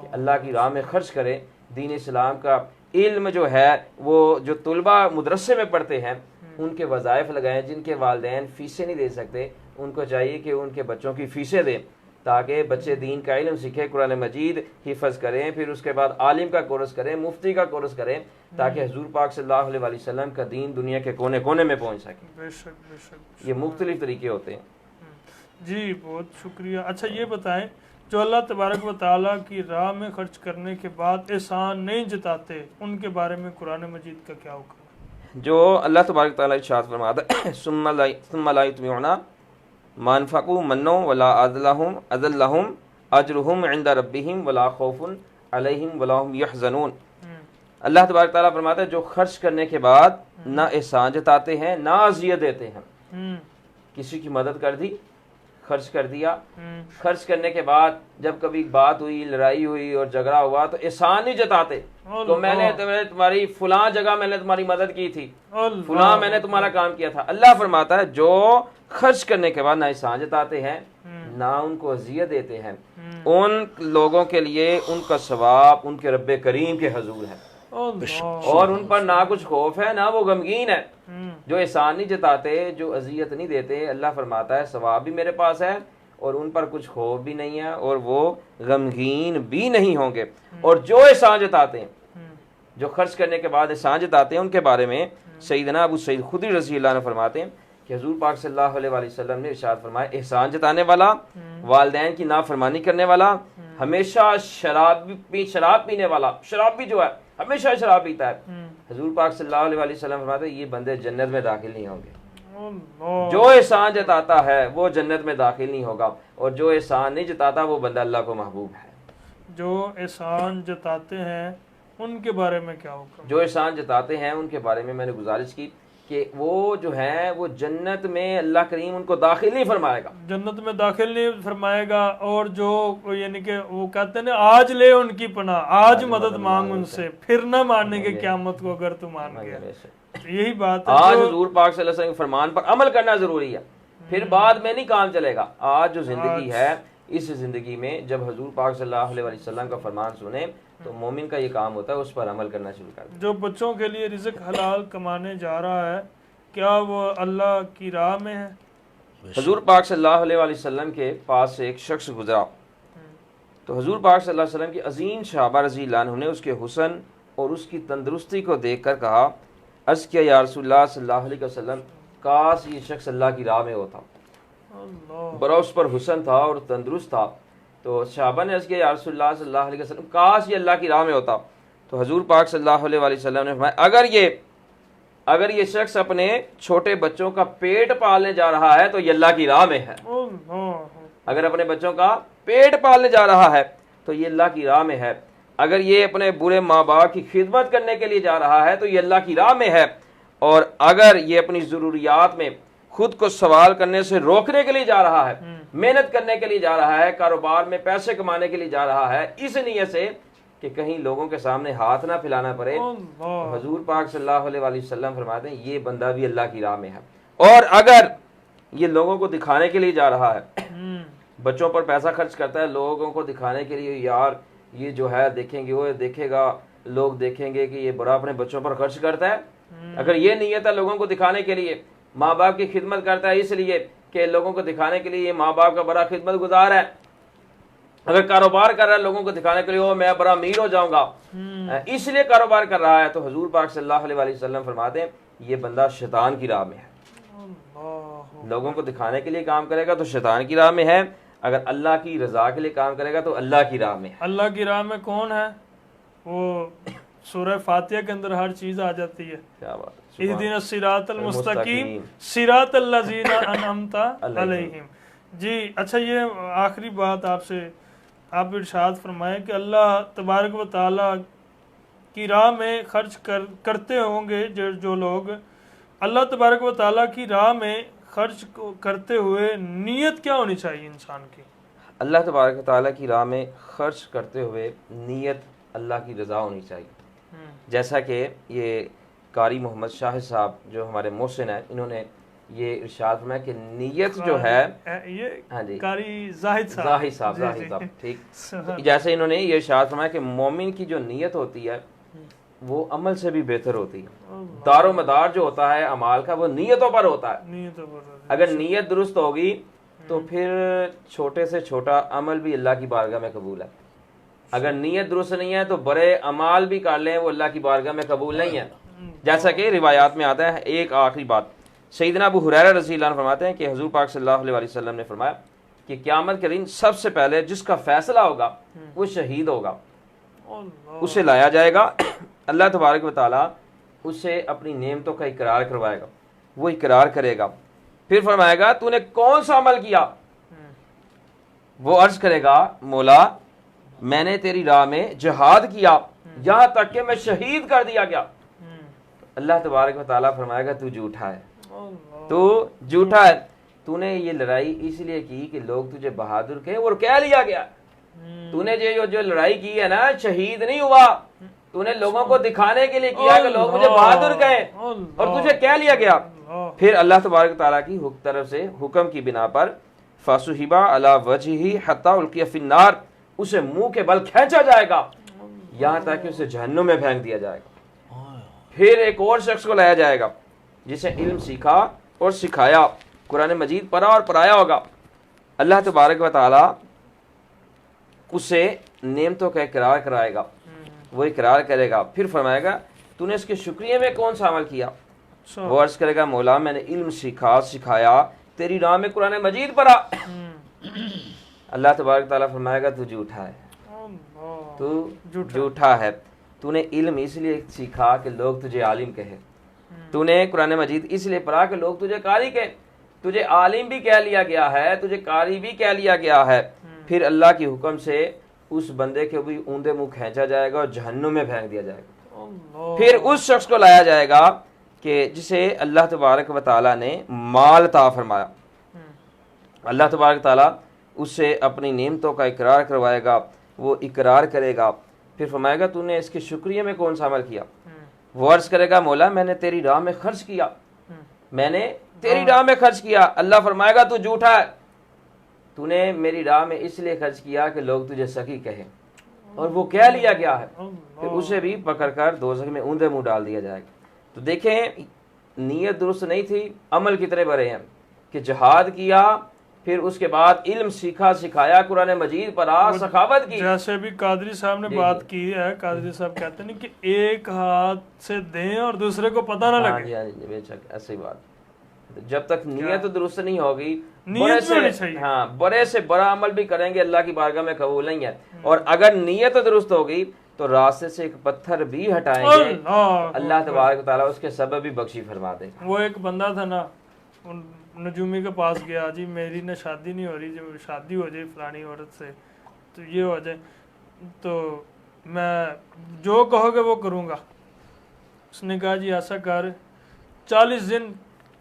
Speaker 1: کہ اللہ کی راہ میں خرچ کریں۔ دین اسلام کا علم جو ہے وہ جو طلبہ مدرسے میں پڑھتے ہیں ان کے وظائف لگائیں، جن کے والدین فیسیں نہیں دے سکتے ان کو چاہیے کہ ان کے بچوں کی فیسیں دیں تاکہ بچے دین کا علم سیکھیں، قرآن مجید حفظ کریں، پھر اس کے بعد عالم کا کورس کریں، مفتی کا کورس کریں، تاکہ حضور پاک صلی اللہ علیہ وسلم کا دین دنیا کے کونے کونے میں پہنچ سکے۔
Speaker 3: بے شک بے شک،
Speaker 1: یہ مختلف طریقے ہوتے ہیں۔
Speaker 3: جی بہت شکریہ۔ اچھا یہ بتائیں جو اللہ تبارک و تعالیٰ کی راہ میں خرچ کرنے کے بعد احسان نہیں جتاتے ان کے بارے میں قرآن مجید کا کیا حکم ہے؟
Speaker 1: جو اللہ تبارک تعالیٰ ارشاد فرماتا ہے ثم لا یتبعون ما انفقوا منا ولا اذلهم اجرهم عند ربهم ولا خوف علیہم ولا هم یحزنون۔ اللہ تبارک تعالیٰ فرماتا ہے جو خرچ کرنے کے بعد نہ احسان جتاتے ہیں نہ اذیت دیتے ہیں۔ کسی کی مدد کر دی، خرچ کر دیا، خرچ کرنے کے بعد جب کبھی بات ہوئی، لڑائی ہوئی اور جھگڑا ہوا تو احسان نہیں جتاتے تو میں نے تمہاری فلاں جگہ میں نے تمہاری مدد کی تھی، فلاں میں نے تمہارا کام کیا تھا۔ اللہ فرماتا ہے جو خرچ کرنے کے بعد نہ احسان جتاتے ہیں نہ ان کو اذیت دیتے ہیں، ان لوگوں کے لیے ان کا ثواب ان کے رب کریم کے حضور ہے، اور ان پر نہ کچھ خوف ہے نہ وہ غمگین ہے۔ جو احسان نہیں جتاتے، جو اذیت نہیں دیتے، اللہ فرماتا ہے ثواب بھی میرے پاس ہے اور ان پر کچھ خوف بھی نہیں ہے اور وہ غمگین بھی نہیں ہوں گے۔ اور جو احسان جتاتے ہیں، جو خرچ کرنے کے بعد احسان جتاتے ہیں، ان کے بارے میں سیدنا ابو سعید خدری رضی اللہ عنہ فرماتے ہیں کہ حضور پاک صلی اللہ علیہ وسلم نے ارشاد فرمایا احسان جتانے والا، والدین کی نافرمانی کرنے والا، ہمیشہ شراب پینے والا، شراب بھی جو ہے ہمیشہ شراب پیتا ہے، حضور پاک صلی اللہ علیہ وسلم فرماتے ہیں یہ بندے جنت میں داخل نہیں ہوں گے۔ جو احسان جتاتا ہے وہ جنت میں داخل نہیں ہوگا، اور جو احسان نہیں جتاتا وہ بندہ اللہ کو محبوب ہے۔
Speaker 3: جو احسان جتاتے ہیں ان کے بارے میں کیا حکم؟
Speaker 1: جو احسان جتاتے ہیں ان کے بارے میں نے گزارش کی کہ وہ جو ہیں وہ جنت میں اللہ کریم ان کو داخل نہیں فرمائے گا،
Speaker 3: جنت میں داخل نہیں فرمائے گا، اور جو یعنی کہ وہ کہتے ہیں نا آج لے ان کی پناہ، آج مدد مانگ ان سے، پھر نہ ماننے کے قیامت کو اگر تو مان گیا۔ یہی بات ہے،
Speaker 1: آج حضور پاک صلی اللہ علیہ وسلم کے فرمان پر عمل کرنا ضروری ہے، پھر بعد میں نہیں کام چلے گا۔ آج جو زندگی ہے اس زندگی میں جب حضور پاک صلی اللہ علیہ وسلم کا فرمان سنیں تو مومن کا یہ کام ہوتا ہے اس پر عمل کرنا شروع کر دیں۔
Speaker 3: جو بچوں کے لیے رزق حلال کمانے جا رہا ہے کیا وہ اللہ کی راہ میں ہے؟
Speaker 1: حضور پاک صلی اللہ علیہ وسلم کے پاس سے ایک شخص گزرا تو حضور پاک صلی اللہ علیہ وسلم کی عظیم صحابہ رضی اللہ عنہ نے اس کے حسن اور اس کی تندرستی کو دیکھ کر کہا عرض کیا یا رسول اللہ صلی اللہ علیہ وسلم کاش یہ شخص اللہ کی راہ میں ہوتا، بڑا اس پر حسن تھا اور تندرست تھا۔ تو صحابہ نے عرض کیا یا رسول اللہ صلی اللہ علیہ وسلم کاش یہ اللہ کی راہ میں ہوتا۔ تو حضور پاک صلی اللہ علیہ وسلم نے فرمایا اگر یہ شخص اپنے چھوٹے بچوں کا پیٹ پالنے جا رہا ہے تو یہ اللہ کی راہ میں ہے، اگر اپنے بچوں کا پیٹ پالنے جا رہا ہے تو یہ اللہ کی راہ میں ہے، اگر یہ اپنے برے ماں باپ کی خدمت کرنے کے لیے جا رہا ہے تو یہ اللہ کی راہ میں ہے، اور اگر یہ اپنی ضروریات میں خود کو سوال کرنے سے روکنے کے لیے جا رہا ہے، محنت کرنے کے لیے جا رہا ہے، کاروبار میں پیسے کمانے کے لیے جا رہا ہے اس نیت سے کہ کہیں لوگوں کے سامنے ہاتھ نہ پھیلانا پڑے، حضور پاک صلی اللہ علیہ وسلم فرماتے ہیں یہ بندہ بھی اللہ کی راہ میں ہے۔ اور اگر یہ لوگوں کو دکھانے کے لیے جا رہا ہے، بچوں پر پیسہ خرچ کرتا ہے لوگوں کو دکھانے کے لیے، یار یہ جو ہے دیکھیں گے، وہ دیکھے گا، لوگ دیکھیں گے کہ یہ بڑا اپنے بچوں پر خرچ کرتا ہے، اگر یہ نیت ہے لوگوں کو دکھانے کے لیے، ماں باپ کی خدمت کرتا ہے اس لیے کہ لوگوں کو دکھانے کے لیے یہ ماں باپ کا بڑا خدمت گزار ہے، اگر کاروبار کر رہا ہے لوگوں کو دکھانے کے لیے میں بڑا امیر ہو جاؤں گا اس لیے کاروبار کر رہا ہے، تو حضور پاک صلی اللہ علیہ وسلم فرماتے ہیں یہ بندہ شیطان کی راہ میں ہے۔ لوگوں کو دکھانے کے لیے کام کرے گا تو شیطان کی راہ میں ہے، اگر اللہ کی رضا کے لیے کام کرے گا تو اللہ کی راہ میں ہے۔
Speaker 3: اللہ کی راہ میں کون ہے؟ وہ سورہ فاتحہ کے اندر ہر چیز آ جاتی ہے،
Speaker 1: کیا بات ہے،
Speaker 3: اہدنا الصراط المستقیم صراط الذین انعمت علیہم۔ جی اچھا، یہ آخری بات آپ ارشاد فرمائیں کہ اللہ تبارک و تعالیٰ کی راہ میں خرچ کرتے ہوں گے جو لوگ، اللہ تبارک و تعالیٰ کی راہ میں خرچ کرتے ہوئے نیت کیا ہونی چاہیے انسان کی؟
Speaker 1: اللہ تبارک و تعالیٰ کی راہ میں خرچ کرتے ہوئے نیت اللہ کی رضا ہونی چاہیے، جیسا کہ یہ قاری محمد شاہ صاحب جو ہمارے محسن ہیں انہوں نے یہ ارشاد فرمایا کہ نیت جو ہے، ہاں جی
Speaker 3: قاری زاہد صاحب
Speaker 1: ٹھیک، جیسے انہوں نے یہ ارشاد فرمایا کہ مومن کی جو نیت ہوتی ہے وہ عمل سے بھی بہتر ہوتی ہے، دار و مدار جو ہوتا ہے اعمال کا وہ نیتوں پر ہوتا ہے، اگر نیت درست ہوگی تو پھر چھوٹے سے چھوٹا عمل بھی اللہ کی بارگاہ میں قبول ہے، اگر نیت درست نہیں ہے تو بڑے اعمال بھی کر لیں وہ اللہ کی بارگاہ میں قبول نہیں ہے، جیسا کہ روایات میں آتا ہے۔ ایک آخری بات، سیدنا ابو ہریرہ رضی اللہ عنہ فرماتے ہیں کہ حضور پاک صلی اللہ علیہ وسلم نے فرمایا کہ قیامت کے دن سب سے پہلے جس کا فیصلہ ہوگا وہ شہید ہوگا، اسے لایا جائے گا، اللہ تبارک و تعالیٰ اسے اپنی نعمتوں کا اقرار کروائے گا، وہ اقرار کرے گا، پھر فرمائے گا تو نے کون سا عمل کیا؟ وہ عرض کرے گا مولا میں نے تیری راہ میں جہاد کیا یہاں تک کہ میں شہید کر دیا گیا۔ اللہ تبارک و تعالیٰ فرمائے گا تو جھوٹا ہے، تو جھوٹا ہے، تو نے یہ لڑائی اس لیے کی کہ لوگ تجھے بہادر کہیں اور کہہ لیا گیا، تو نے جو لڑائی کی ہے نا شہید نہیں ہوا، تو نے لوگوں کو دکھانے کے لیے کیا کہ لوگ مجھے بہادر کہیں اور تجھے کہہ لیا گیا۔ پھر اللہ تبارک تعالیٰ کی طرف سے حکم کی بنا پر فَصُحِبَ عَلَى وَجْهِهِ حَتَّى أُلْقِيَ فِي النَّارِ، اسے منہ کے بل کھینچا جائے گا یہاں تک کہ اسے جہنم میں پھینک دیا جائے گا۔ پھر ایک اور شخص کو لایا جائے گا جسے علم سیکھا اور سکھایا، قرآن مجید پڑھا اور پڑھایا ہوگا، اللہ تبارک و تعالیٰ اسے نعمتوں کا اقرار کرائے گا، وہ اقرار کرے گا، پھر فرمائے گا تو نے اس کے شکریہ میں کون سا عمل کیا؟ وہ عرض کرے گا مولا میں نے علم سیکھا سکھایا، تیری راہ میں قرآن مجید پڑھا۔ اللہ تبارک تعالیٰ فرمائے گا تو جھوٹا ہے، تو جھوٹا ہے، تو نے علم اس لیے سیکھا کہ لوگ تجھے عالم کہے، تو نے قرآن مجید اس لیے پڑھا کہ لوگ تجھے قاری کہے، تجھے عالم بھی کہہ لیا گیا ہے، تجھے قاری بھی کہہ لیا گیا ہے۔ پھر اللہ کی حکم سے اس بندے کے بھی اوندے منہ کھینچا جائے گا اور جہنم میں پھینک دیا جائے گا۔ پھر اس شخص کو لایا جائے گا کہ جسے اللہ تبارک و تعالیٰ نے مال عطا فرمایا، اللہ تبارک تعالیٰ اس سے اپنی نعمتوں کا اقرار کروائے گا، وہ اقرار کرے گا، پھر فرمائے گا تو نے اس کے شکریہ میں کون سا عمل کیا؟ وہ عرض کرے گا مولا میں نے تیری راہ میں خرچ کیا، میں نے تیری راہ میں خرچ کیا۔ اللہ فرمائے گا تو جھوٹا ہے، تو نے میری راہ میں اس لیے خرچ کیا کہ لوگ تجھے سخی کہیں، اور وہ کہہ لیا گیا ہے، پھر اسے بھی پکڑ کر دوزخ میں اوندے منہ ڈال دیا جائے گا۔ تو دیکھیں نیت درست نہیں تھی، عمل کتنے بڑے ہیں کہ جہاد کیا، پھر اس کے بعد علم سیکھا سکھایا، قرآن مجید پڑھا، سخاوت کی۔
Speaker 3: جیسے بھی قادری صاحب نے بات کی ہے، قادری صاحب کہتے ہیں کہ ایک ہاتھ سے دیں اور دوسرے کو پتہ نہ لگے۔
Speaker 1: ہاں جی بے شک ایسی بات، جب تک نیت درست نہیں ہوگی، بڑے سے بڑا عمل بھی کریں گے اللہ کی بارگاہ میں قبول نہیں ہے، اور اگر نیت درست ہوگی تو راستے سے ایک پتھر بھی ہٹائیں گے اللہ تبارک و تعالیٰ اس کے سبب بھی بخشی فرما دے گا۔
Speaker 3: وہ ایک بندہ تھا نا، نجومی کے پاس گیا، جی میری نہ شادی نہیں ہو رہی، جب شادی ہو جائے فلانی عورت سے تو یہ ہو جائے تو میں جو کہو گے وہ کروں گا۔ اس نے کہا جی ایسا کر 40 دن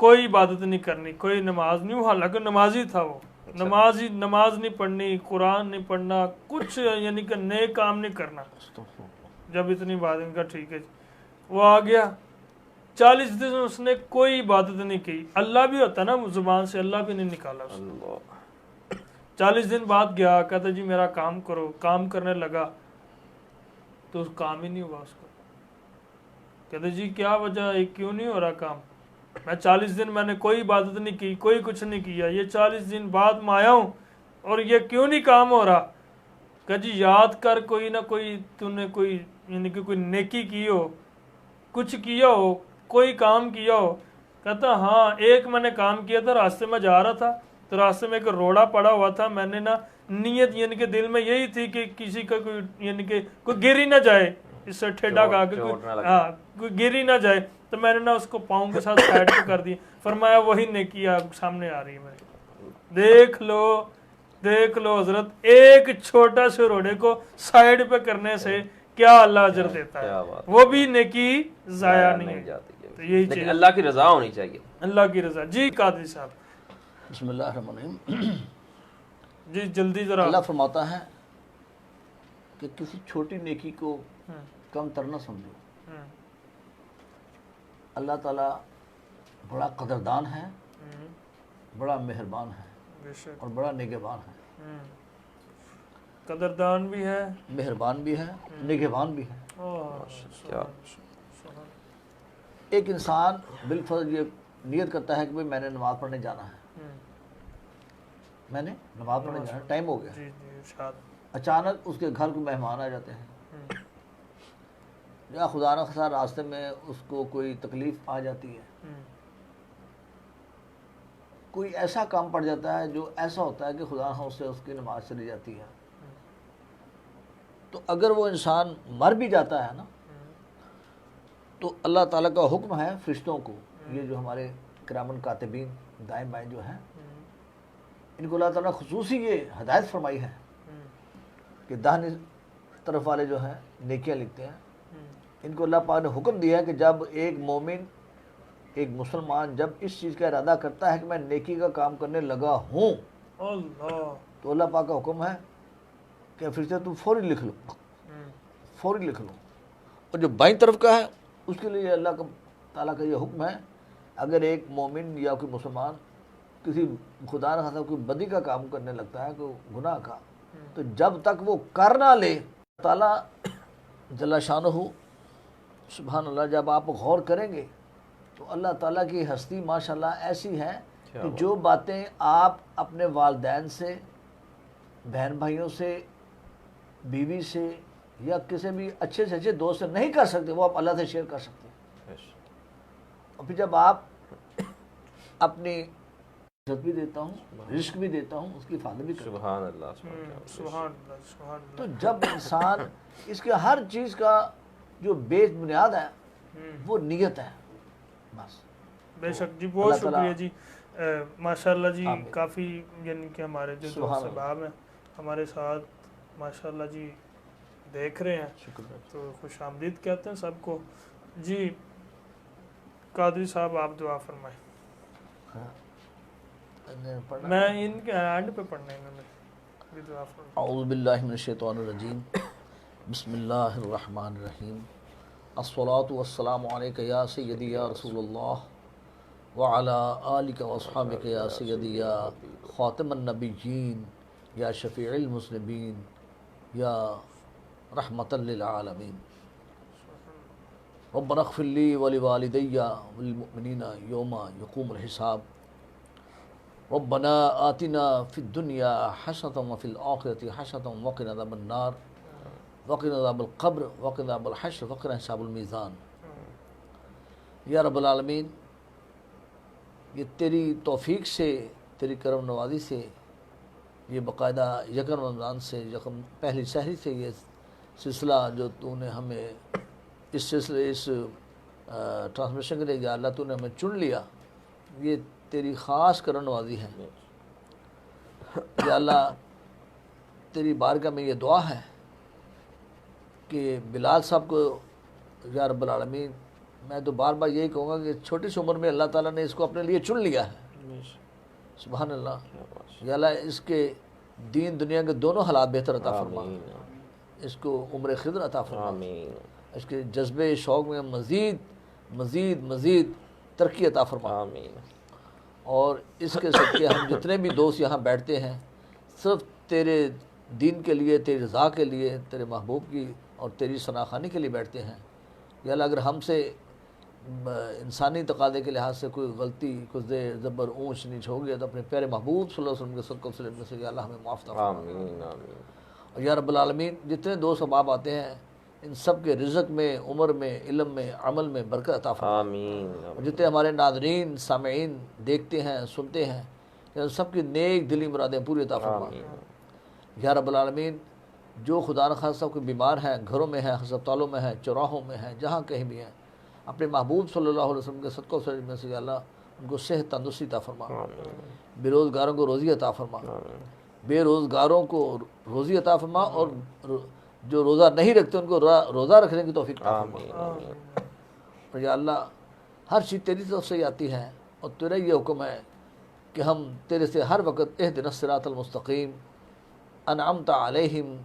Speaker 3: کوئی عبادت نہیں کرنی، کوئی نماز نہیں، حالانکہ نمازی تھا وہ، نماز نہیں پڑھنی، قرآن نہیں پڑھنا، کچھ یعنی کہ نیک کام نہیں کرنا۔ جب اتنی بات ان کا ٹھیک ہے جی، وہ آ گیا 40 دن اس نے کوئی عبادت نہیں کی، اللہ بھی ہوتا نا زبان سے، اللہ بھی نہیں نکالا اس نے۔ 40 دن بعد گیا، کہتا جی میرا کام کرو، کام کرنے لگا تو کام ہی نہیں ہوا اس کو۔ کہتے جی کیا وجہ ہے، کیوں نہیں ہو رہا کام؟ میں 40 دن میں نے کوئی عبادت نہیں کی، کوئی کچھ نہیں کیا، یہ 40 دن بعد میں آیا ہوں اور یہ کیوں نہیں کام ہو رہا؟ کہ جی یاد کر کوئی نہ کوئی تو نے کوئی یعنی کہ کوئی نیکی کی ہو، کچھ کیا ہو، کوئی کام کیا ہو۔ کہتا ہاں ایک میں نے کام کیا تھا، راستے میں جا رہا تھا تو راستے میں ایک روڑا پڑا ہوا تھا، میں نے نا نیت یعنی کہ دل میں یہی تھی کہ کسی کا کوئی یعنی کہ کوئی گر ہی نہ جائے، اس سے ٹھیڈا کہا کہ کوئی گر ہی نہ جائے، تو میں نے نا اس کو پاؤں کے ساتھ سائڈ پہ کر دی۔ فرمایا وہی نیکی آپ سامنے آ رہی ہے میرے، دیکھ لو حضرت، ایک چھوٹا سے روڑے کو سائڈ پہ کرنے سے کیا اللہ اجر دیتا ہے، وہ بھی نیکی ضائع نہیں جاتی۔ تو یہی چیز
Speaker 1: اللہ کی رضا ہونی چاہیے،
Speaker 3: اللہ کی رضا۔ جی قادری صاحب
Speaker 4: بسم اللہ الرحمن الرحیم۔
Speaker 3: جی جلدی ذرا۔
Speaker 4: اللہ فرماتا ہے کہ کسی چھوٹی نیکی کو کم تر نہ سمجھو، اللہ تعالیٰ بڑا قدردان ہے، بڑا مہربان ہے اور بڑا نگہبان ہے۔
Speaker 3: قدردان بھی ہے،
Speaker 4: مہربان بھی ہے، نگہبان بھی ہے۔ ایک انسان بالفرض یہ نیت کرتا ہے کہ بھئی میں نے نماز پڑھنے جانا ہے، میں نے نماز پڑھنے جانا ہے، ٹائم ہو گیا، اچانک اس کے گھر کو مہمان آ جاتے ہیں، یا خدا نہ خواستہ راستے میں اس کو کوئی تکلیف آ جاتی ہے، کوئی ایسا کام پڑ جاتا ہے جو ایسا ہوتا ہے کہ خدا نہ اس سے اس کی نماز چلی جاتی ہے، تو اگر وہ انسان مر بھی جاتا ہے نا تو اللہ تعالیٰ کا حکم ہے فرشتوں کو، یہ جو ہمارے کرامن کاتبین دائیں بائیں جو ہیں، ان کو اللہ تعالیٰ نے خصوصی یہ ہدایت فرمائی ہے کہ داہنی طرف والے جو ہیں نیکیاں لکھتے ہیں، ان کو اللہ پاک نے حکم دیا ہے کہ جب ایک مومن، ایک مسلمان جب اس چیز کا ارادہ کرتا ہے کہ میں نیکی کا کام کرنے لگا ہوں،
Speaker 3: اللہ
Speaker 4: تو اللہ پاک کا حکم ہے کہ فرشتے تم فوری لکھ لو، فوری لکھ لو۔ اور جو بائیں طرف کا ہے اس کے لیے اللہ کا تعالیٰ کا یہ حکم ہے، اگر ایک مومن یا کوئی مسلمان کسی خدا نہ خاصا کوئی بدی کا کام کرنے لگتا ہے، کوئی گناہ کا، تو جب تک وہ کر نہ لے، تعالیٰ جل شانہ سبحان اللہ، جب آپ غور کریں گے تو اللہ تعالیٰ کی ہستی ماشاءاللہ ایسی ہے کہ جو باتیں آپ اپنے والدین سے، بہن بھائیوں سے، بیوی سے یا کسی بھی اچھے سے اچھے دوست سے نہیں کر سکتے، وہ آپ اللہ سے شیئر کر سکتے ہیں۔ اور پھر جب آپ اپنی عزت بھی دیتا ہوں، رزق بھی دیتا ہوں، اس کی حفاظت بھی کرتا ہوں۔
Speaker 1: سبحان اللہ
Speaker 3: سبحان اللہ سبحان اللہ۔
Speaker 4: تو جب انسان اس کے ہر چیز کا جو بیس بنیاد ہے وہ نیت ہے بس۔
Speaker 3: بے شک جی، بہت
Speaker 4: اللہ تعالیٰ-
Speaker 3: شکریہ جی، ماشاءاللہ جی،
Speaker 4: آمین۔
Speaker 3: کافی یعنی کہ ہمارے جو
Speaker 4: سبحان
Speaker 3: دوست
Speaker 4: اللہ۔
Speaker 3: احباب ہیں ہمارے ساتھ ماشاءاللہ جی دیکھ رہے ہیں،
Speaker 4: شکریہ۔
Speaker 3: تو خوش آمدید کہتے ہیں سب کو جی۔ قادری صاحب آپ دعا فرمائیں۔ میں ان کے اینڈ پہ پڑھنا ہے، انہوں نے بھی دعا فرمائیں۔
Speaker 4: اعوذ باللہ من الشیطان الرجیم، بسم اللہ الرحمن الرحیم، الصلاۃ والسلام علیک یا سیدی یا رسول اللہ وعلی آلک واصحابک یا سیدی یا خاتم النبیین یا شفیع المذنبین یا رحمۃ للعالمین، ربنا اغفر لی ولوالدی والمؤمنین یوم یقوم الحساب، ربنا آتنا فی الدنیا حسنۃ وفی الآخرۃ حسنۃ وقنا عذاب النار وقنا عذاب القبر وقنا عذاب الحشر وقنا حساب المیزان۔ یا رب العالمین، یہ تیری توفیق سے، تیری کرم نوازی سے، یہ باقاعدہ یکم رمضان سے، یکم پہلی سحری سے یہ سلسلہ جو تو نے ہمیں اس سلسلے، اس ٹرانسمیشن کے لیے یا اللہ تو نے ہمیں چن لیا، یہ تیری خاص کرم نوازی ہے۔ یا اللہ، تیری بارگاہ میں یہ دعا ہے کہ بلال صاحب کو یا رب العالمین، میں تو بار بار یہی کہوں گا کہ چھوٹی سی عمر میں اللہ تعالیٰ نے اس کو اپنے لیے چن لیا ہے، سبحان اللہ۔ یا اللہ، اس کے دین دنیا کے دونوں حالات بہتر عطا فرما، اس کو عمر خضر عطا فرما، اس کے جذبے شوق میں مزید مزید مزید ترقی عطا فرما۔ اور اس کے صدقے ہم جتنے بھی دوست یہاں بیٹھتے ہیں صرف تیرے دین کے لیے، تیری رضا کے لیے، تیرے محبوب کی اور تیری ثناخوانی کے لیے بیٹھتے ہیں۔ یا اللہ، اگر ہم سے انسانی تقاضے کے لحاظ سے کوئی غلطی، کوئی زیر زبر، اونچ نیچ ہو گیا تو اپنے پیارے محبوب صلی اللہ علیہ وسلم کے صدقہ وسلم سے یا اللہ ہمیں معاف فرما۔ اور یا رب العالمین، جتنے دوست احباب آتے ہیں ان سب کے رزق میں، عمر میں، علم میں، عمل میں برکت عطا فرما۔ اور جتنے ہمارے ناظرین، سامعین دیکھتے ہیں، سنتے ہیں، ان سب کی نیک دلی مرادیں پوری عطا فرما۔ یا رب العالمین، جو خدا نخواستہ کوئی بیمار ہیں، گھروں میں ہیں، ہسپتالوں میں ہیں، چوراہوں میں ہیں، جہاں کہیں بھی ہیں، اپنے محبوب صلی اللہ علیہ وسلم کے صدقہ وسلم میں سے یا اللہ ان کو صحت تندرستی عطا فرما، بے روزگاروں کو روزی عطا فرما، بے روزگاروں کو روزی عطا فرما، اور جو روزہ نہیں رکھتے ان کو روزہ رکھنے کی توفیق عطا فرما۔ اور یا اللہ، ہر چیز تیری طرف سے ہی آتی ہے، اور تیرا یہ حکم ہے کہ ہم تیرے سے ہر وقت اہدنا الصراط المستقیم انعمت علیہم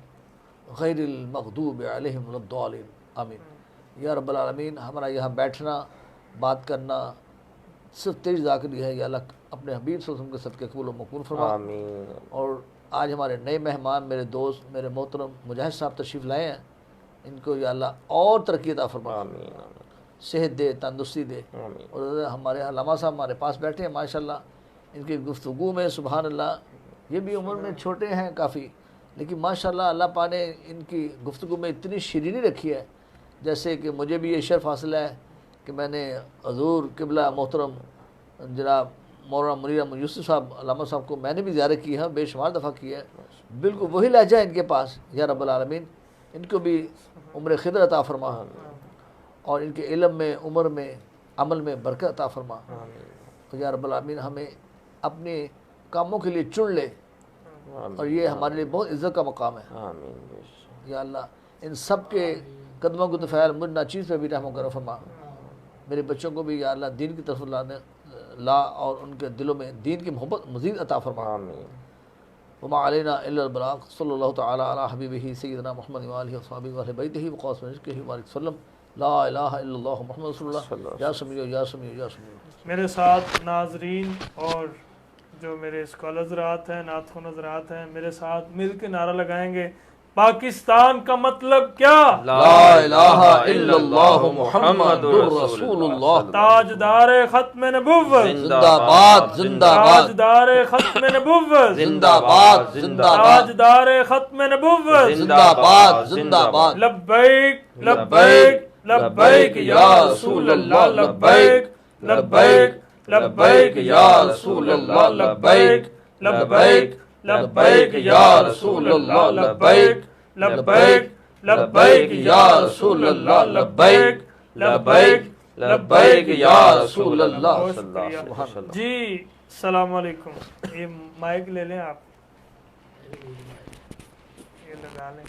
Speaker 4: غیر المغضوب علیہم ولا الضالین، آمین۔ یا رب العالمین، ہمارا یہاں بیٹھنا، بات کرنا صرف تیری رضا کے لیے ہے، یا اللہ اپنے حبیب صلی اللہ علیہ وسلم کے صدقے قبول و مقبول فرما۔ اور آج ہمارے نئے مہمان، میرے دوست، میرے محترم مجاہد صاحب تشریف لائے ہیں، ان کو یا اللہ اور ترقی عطا فرما، صحت دے، تندرستی دے۔ اور ہمارے علامہ صاحب ہمارے پاس بیٹھے ہیں ماشاءاللہ، ان کی گفتگو میں سبحان اللہ، یہ بھی عمر میں چھوٹے ہیں کافی، لیکن ماشاءاللہ اللہ پاک نے ان کی گفتگو میں اتنی شیرینی رکھی ہے، جیسے کہ مجھے بھی یہ شرف حاصل ہے کہ میں نے حضور قبلہ محترم جناب مولانا منیر احمد یوسف صاحب علامہ صاحب کو میں نے بھی زیارت کی ہے، بے شمار دفعہ کی ہے، بالکل وہی لہجہ ان کے پاس۔ یا رب العالمین، ان کو بھی عمر خضر عطا فرما۔ اور ان کے علم میں، عمر میں، عمل میں برکت عطا فرما۔ تو یا رب العالمین ہمیں اپنے کاموں کے لیے چن لے، اور یہ ہمارے لیے بہت عزت کا مقام ہے۔
Speaker 1: آمین بے شک۔
Speaker 4: یا اللہ ان سب کے قدموں کو تو فعال مجھ ناچیز پہ بھی رحم و کرم فرما۔ میرے بچوں کو بھی یا اللہ دین کی طرف لا اور ان کے دلوں میں دین کی محبت مزید عطا فرما۔
Speaker 1: آمین۔
Speaker 4: وما علینا الا البلاغ۔ صلی اللہ تعالی علی حبیبہ سیدنا محمد وآلہ وصحبہ وآلہ بیتہ وقاسم رزقہ وبارک وسلم۔ لا الہ الا اللہ محمد رسول اللہ۔ یا سمیع یا سمیع یا سمیع۔
Speaker 3: میرے ساتھ ناظرین اور جو میرے اسکالر حضرات ہیں، نعت خوان حضرات ہیں، میرے ساتھ مل کے نعرہ لگائیں گے، پاکستان کا مطلب کیا؟
Speaker 4: لا الہ الا اللہ محمد رسول اللہ۔
Speaker 3: تاجدار ختم نبوت،
Speaker 4: زندہ باد زندہ باد
Speaker 3: تاجدار ختم نبوت،
Speaker 4: زندہ باد زندہ باد
Speaker 3: تاجدار ختم نبوت،
Speaker 4: زندہ باد زندہ باد۔
Speaker 3: لبیک لبیک لبیک یا رسول اللہ، لبیک لبیک لبیک یا رسول اللہ، لبیک لبیک لبیک یا رسول اللہ، لبیک لبیک لبیک یا رسول اللہ، لبیک لبیک لبیک یا رسول اللہ۔
Speaker 1: بہت شکریہ۔
Speaker 3: جی السلام علیکم، یہ مائک لے لیں آپ، یہ لگا لیں۔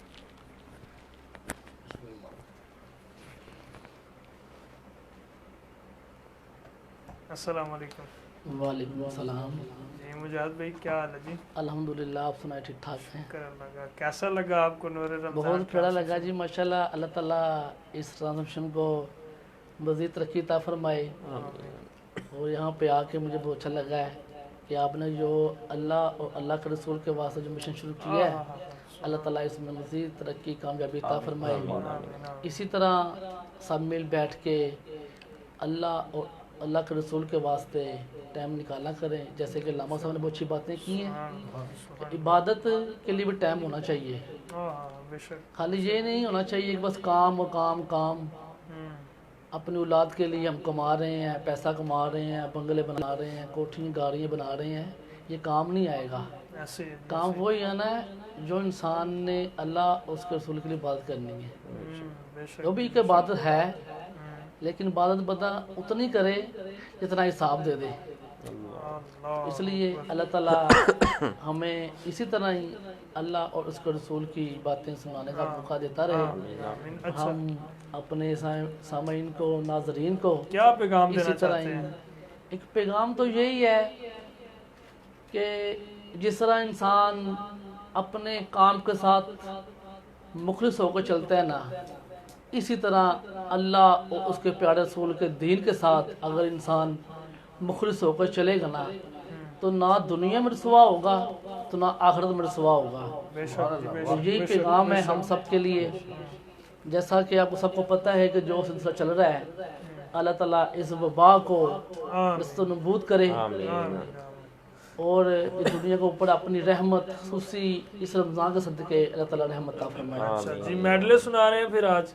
Speaker 3: السلام علیکم۔
Speaker 7: وعلیکم السلام۔
Speaker 3: جی مجاہد بھائی کیا حال ہے جی؟
Speaker 7: الحمدللہ، آپ سنائے ٹھیک ٹھاک ہیں؟
Speaker 3: شکر اللہ کا۔ کیسا لگا آپ کو نور رمضان؟
Speaker 7: بہت پیڑا لگا جی، ماشاءاللہ۔ اللہ تعالیٰ اس ٹرانزیکشن کو مزید ترقی عطا فرمائے، اور یہاں پہ آ کے مجھے بہت اچھا لگا ہے کہ آپ نے جو اللہ اور اللہ کے رسول کے واسطے جو مشن شروع کیا ہے، اللہ تعالیٰ اس میں مزید ترقی کامیابی عطا فرمائے۔ اسی طرح سب مل بیٹھ کے اللہ اور اللہ کے رسول کے واسطے ٹائم نکالا کریں، جیسے کہ علامہ صاحب نے بہت اچھی باتیں کی ہیں۔ عبادت کے لیے بھی ٹائم ہونا چاہیے،
Speaker 3: بے شک۔
Speaker 7: خالی یہ نہیں ہونا چاہیے کہ بس کام اور کام کام۔ اپنی اولاد کے لیے ہم کما رہے ہیں، پیسہ کما رہے ہیں، بنگلے بنا رہے ہیں، کوٹھیاں گاڑیاں بنا رہے ہیں، یہ کام نہیں آئے گا۔ کام وہی آنا ہے جو انسان نے اللہ اور اس کے رسول کے لیے عبادت کرنی ہے۔ جو بھی ایک عبادت ہے، لیکن عبادت بندہ اتنی کرے جتنا حساب دے دے۔ اس لیے اللہ تعالیٰ ہمیں اسی طرح ہی اللہ اور اس کے رسول کی باتیں سنانے کا موقع دیتا رہے۔ ہم اپنے سامعین کو، ناظرین کو
Speaker 3: کیا پیغام
Speaker 7: اسی
Speaker 3: دینا
Speaker 7: طرح
Speaker 3: چاہتے
Speaker 7: ہی
Speaker 3: ہیں؟
Speaker 7: ایک پیغام تو یہی ہے کہ جس طرح انسان اپنے کام کے ساتھ مخلص ہو کر چلتا ہے نا، اسی طرح اللہ اور اس کے پیارے رسول کے دین کے ساتھ اگر انسان مخلص ہو کر چلے گا نا، تو نہ دنیا میں رسوا ہوگا تو نہ آخرت میں رسوا ہوگا۔ تو یہی پیغام ہے ہم سب کے لیے۔ جیسا کہ آپ کو سب کو پتہ ہے کہ جو سلسلہ چل رہا ہے، اللہ تعالیٰ اس وبا کو نست و نبود کرے، اور اس دنیا کے اوپر اپنی رحمت خصوصی اس رمضان کے صدقے اللہ تعالیٰ رحمت عطا فرمائے۔
Speaker 3: جی میڈلے سنا رہے ہیں پھر آج؟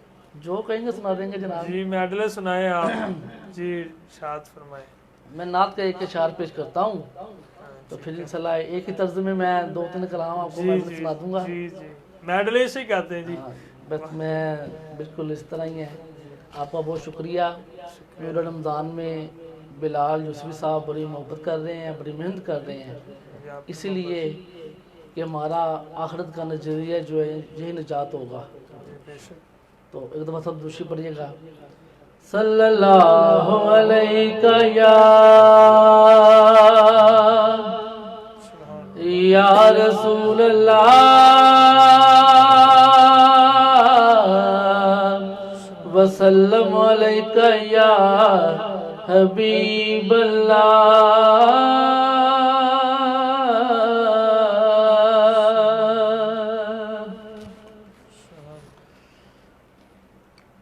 Speaker 7: جو کہیں گے سنا دیں گے جناب۔
Speaker 3: جی میڈلے سنائیں آپ۔ جی شاد فرمائیں۔
Speaker 7: میں نعت کا ایک اشعار پیش کرتا ہوں، تو پھر انشاءاللہ ایک ہی طرز میں میں دو تین کلام آپ کو میڈلے سنا دوں گا۔
Speaker 3: جی جی میڈلے سے کہتے ہیں جی۔
Speaker 7: بس میں بالکل اس طرح ہی ہے۔ آپ کا بہت شکریہ۔ میرے رمضان میں بلال یوسفی صاحب بڑی محبت کر رہے ہیں، بڑی محنت کر رہے ہیں، اسی لیے کہ ہمارا آخرت کا نظریہ جو ہے یہی نجات ہوگا۔ تو ایک دفعہ سب دوشی پڑھیے گا۔ صلی اللہ علیہ یا رسول اللہ وسلم علیہ یا حبیب اللہ۔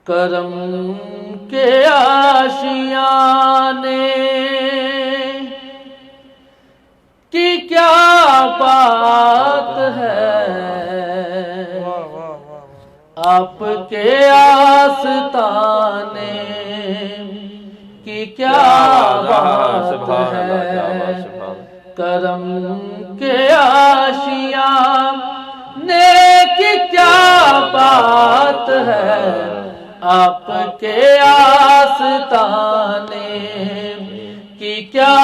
Speaker 7: کرم کے آشیانے کی کیا بات ہے، آپ کے آستانے کی کیا بات ہے، کرم کے آشیانے کی کیا بات ہے، آپ کے آستانے کی کیا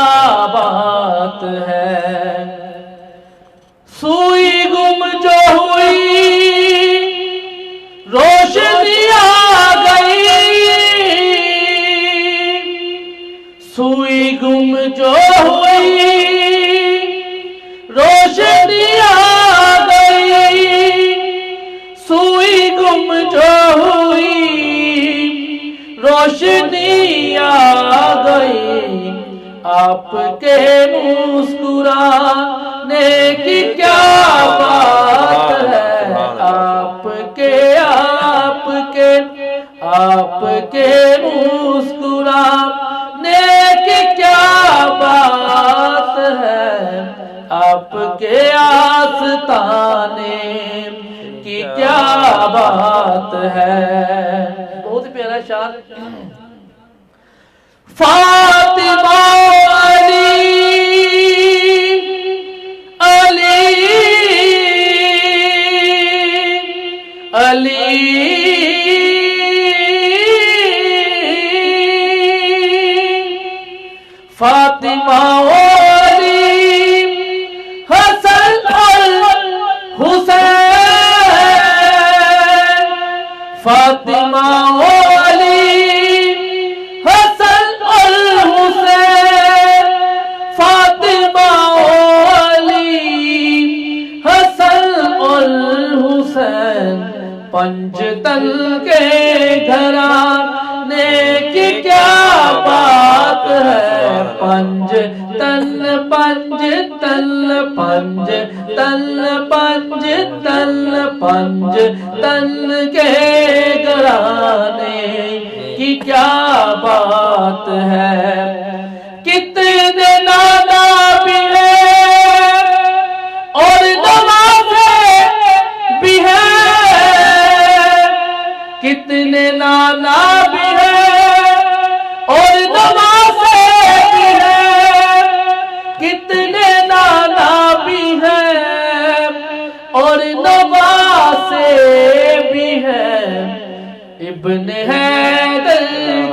Speaker 7: بات ہے، سوئی گم جو ہوئی روشنی آ گئی، سوئی گم جو ہوئی روشنی آ گئی، سوئی گم جو ہوئی روشنی آ گئی، آپ کے مسکرانے کی کیا بات ہے، آپ کے مسکرانے کی کیا بات ہے، آپ کے آستانے کی کیا بات ہے۔ بہت ہی پیارا شعر، فاطمہ علی علی علی فاطمہ علی حسن الحسین، فاطمہ علی حسن الحسین، فاطمہ علی حسن الحسین، پنجتن کے گھرانے کی کیا بات ہے، پنجتن پنجتن پنجتن پنجتن پنجتن کے گھرانے کی کیا بات ہے، کتنے نانا بھی ہیں اور نوازے بھی ہیں، کتنے نانا بھی ہیں اور نوازے بھی ہیں، کتنے نانا بھی ہیں اور نوازے بھی ہیں، ابن حیدر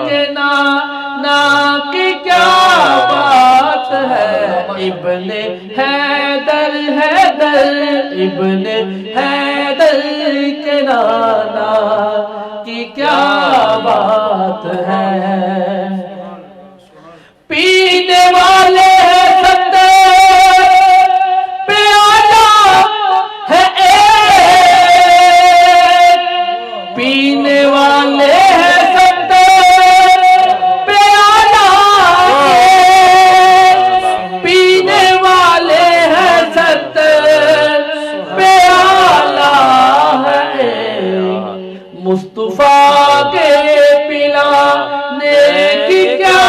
Speaker 7: کے نانا کی کیا بات ہے، ابن حیدر ابن حیدر کے نانا کی کیا بات ہے، پینے والے ستے پیالہ ہے ایک، پینے والے ستے پیالہ ایک، پینے والے ستے پیالہ ہے ایک، مصطفیٰ کے پلانے کی کیا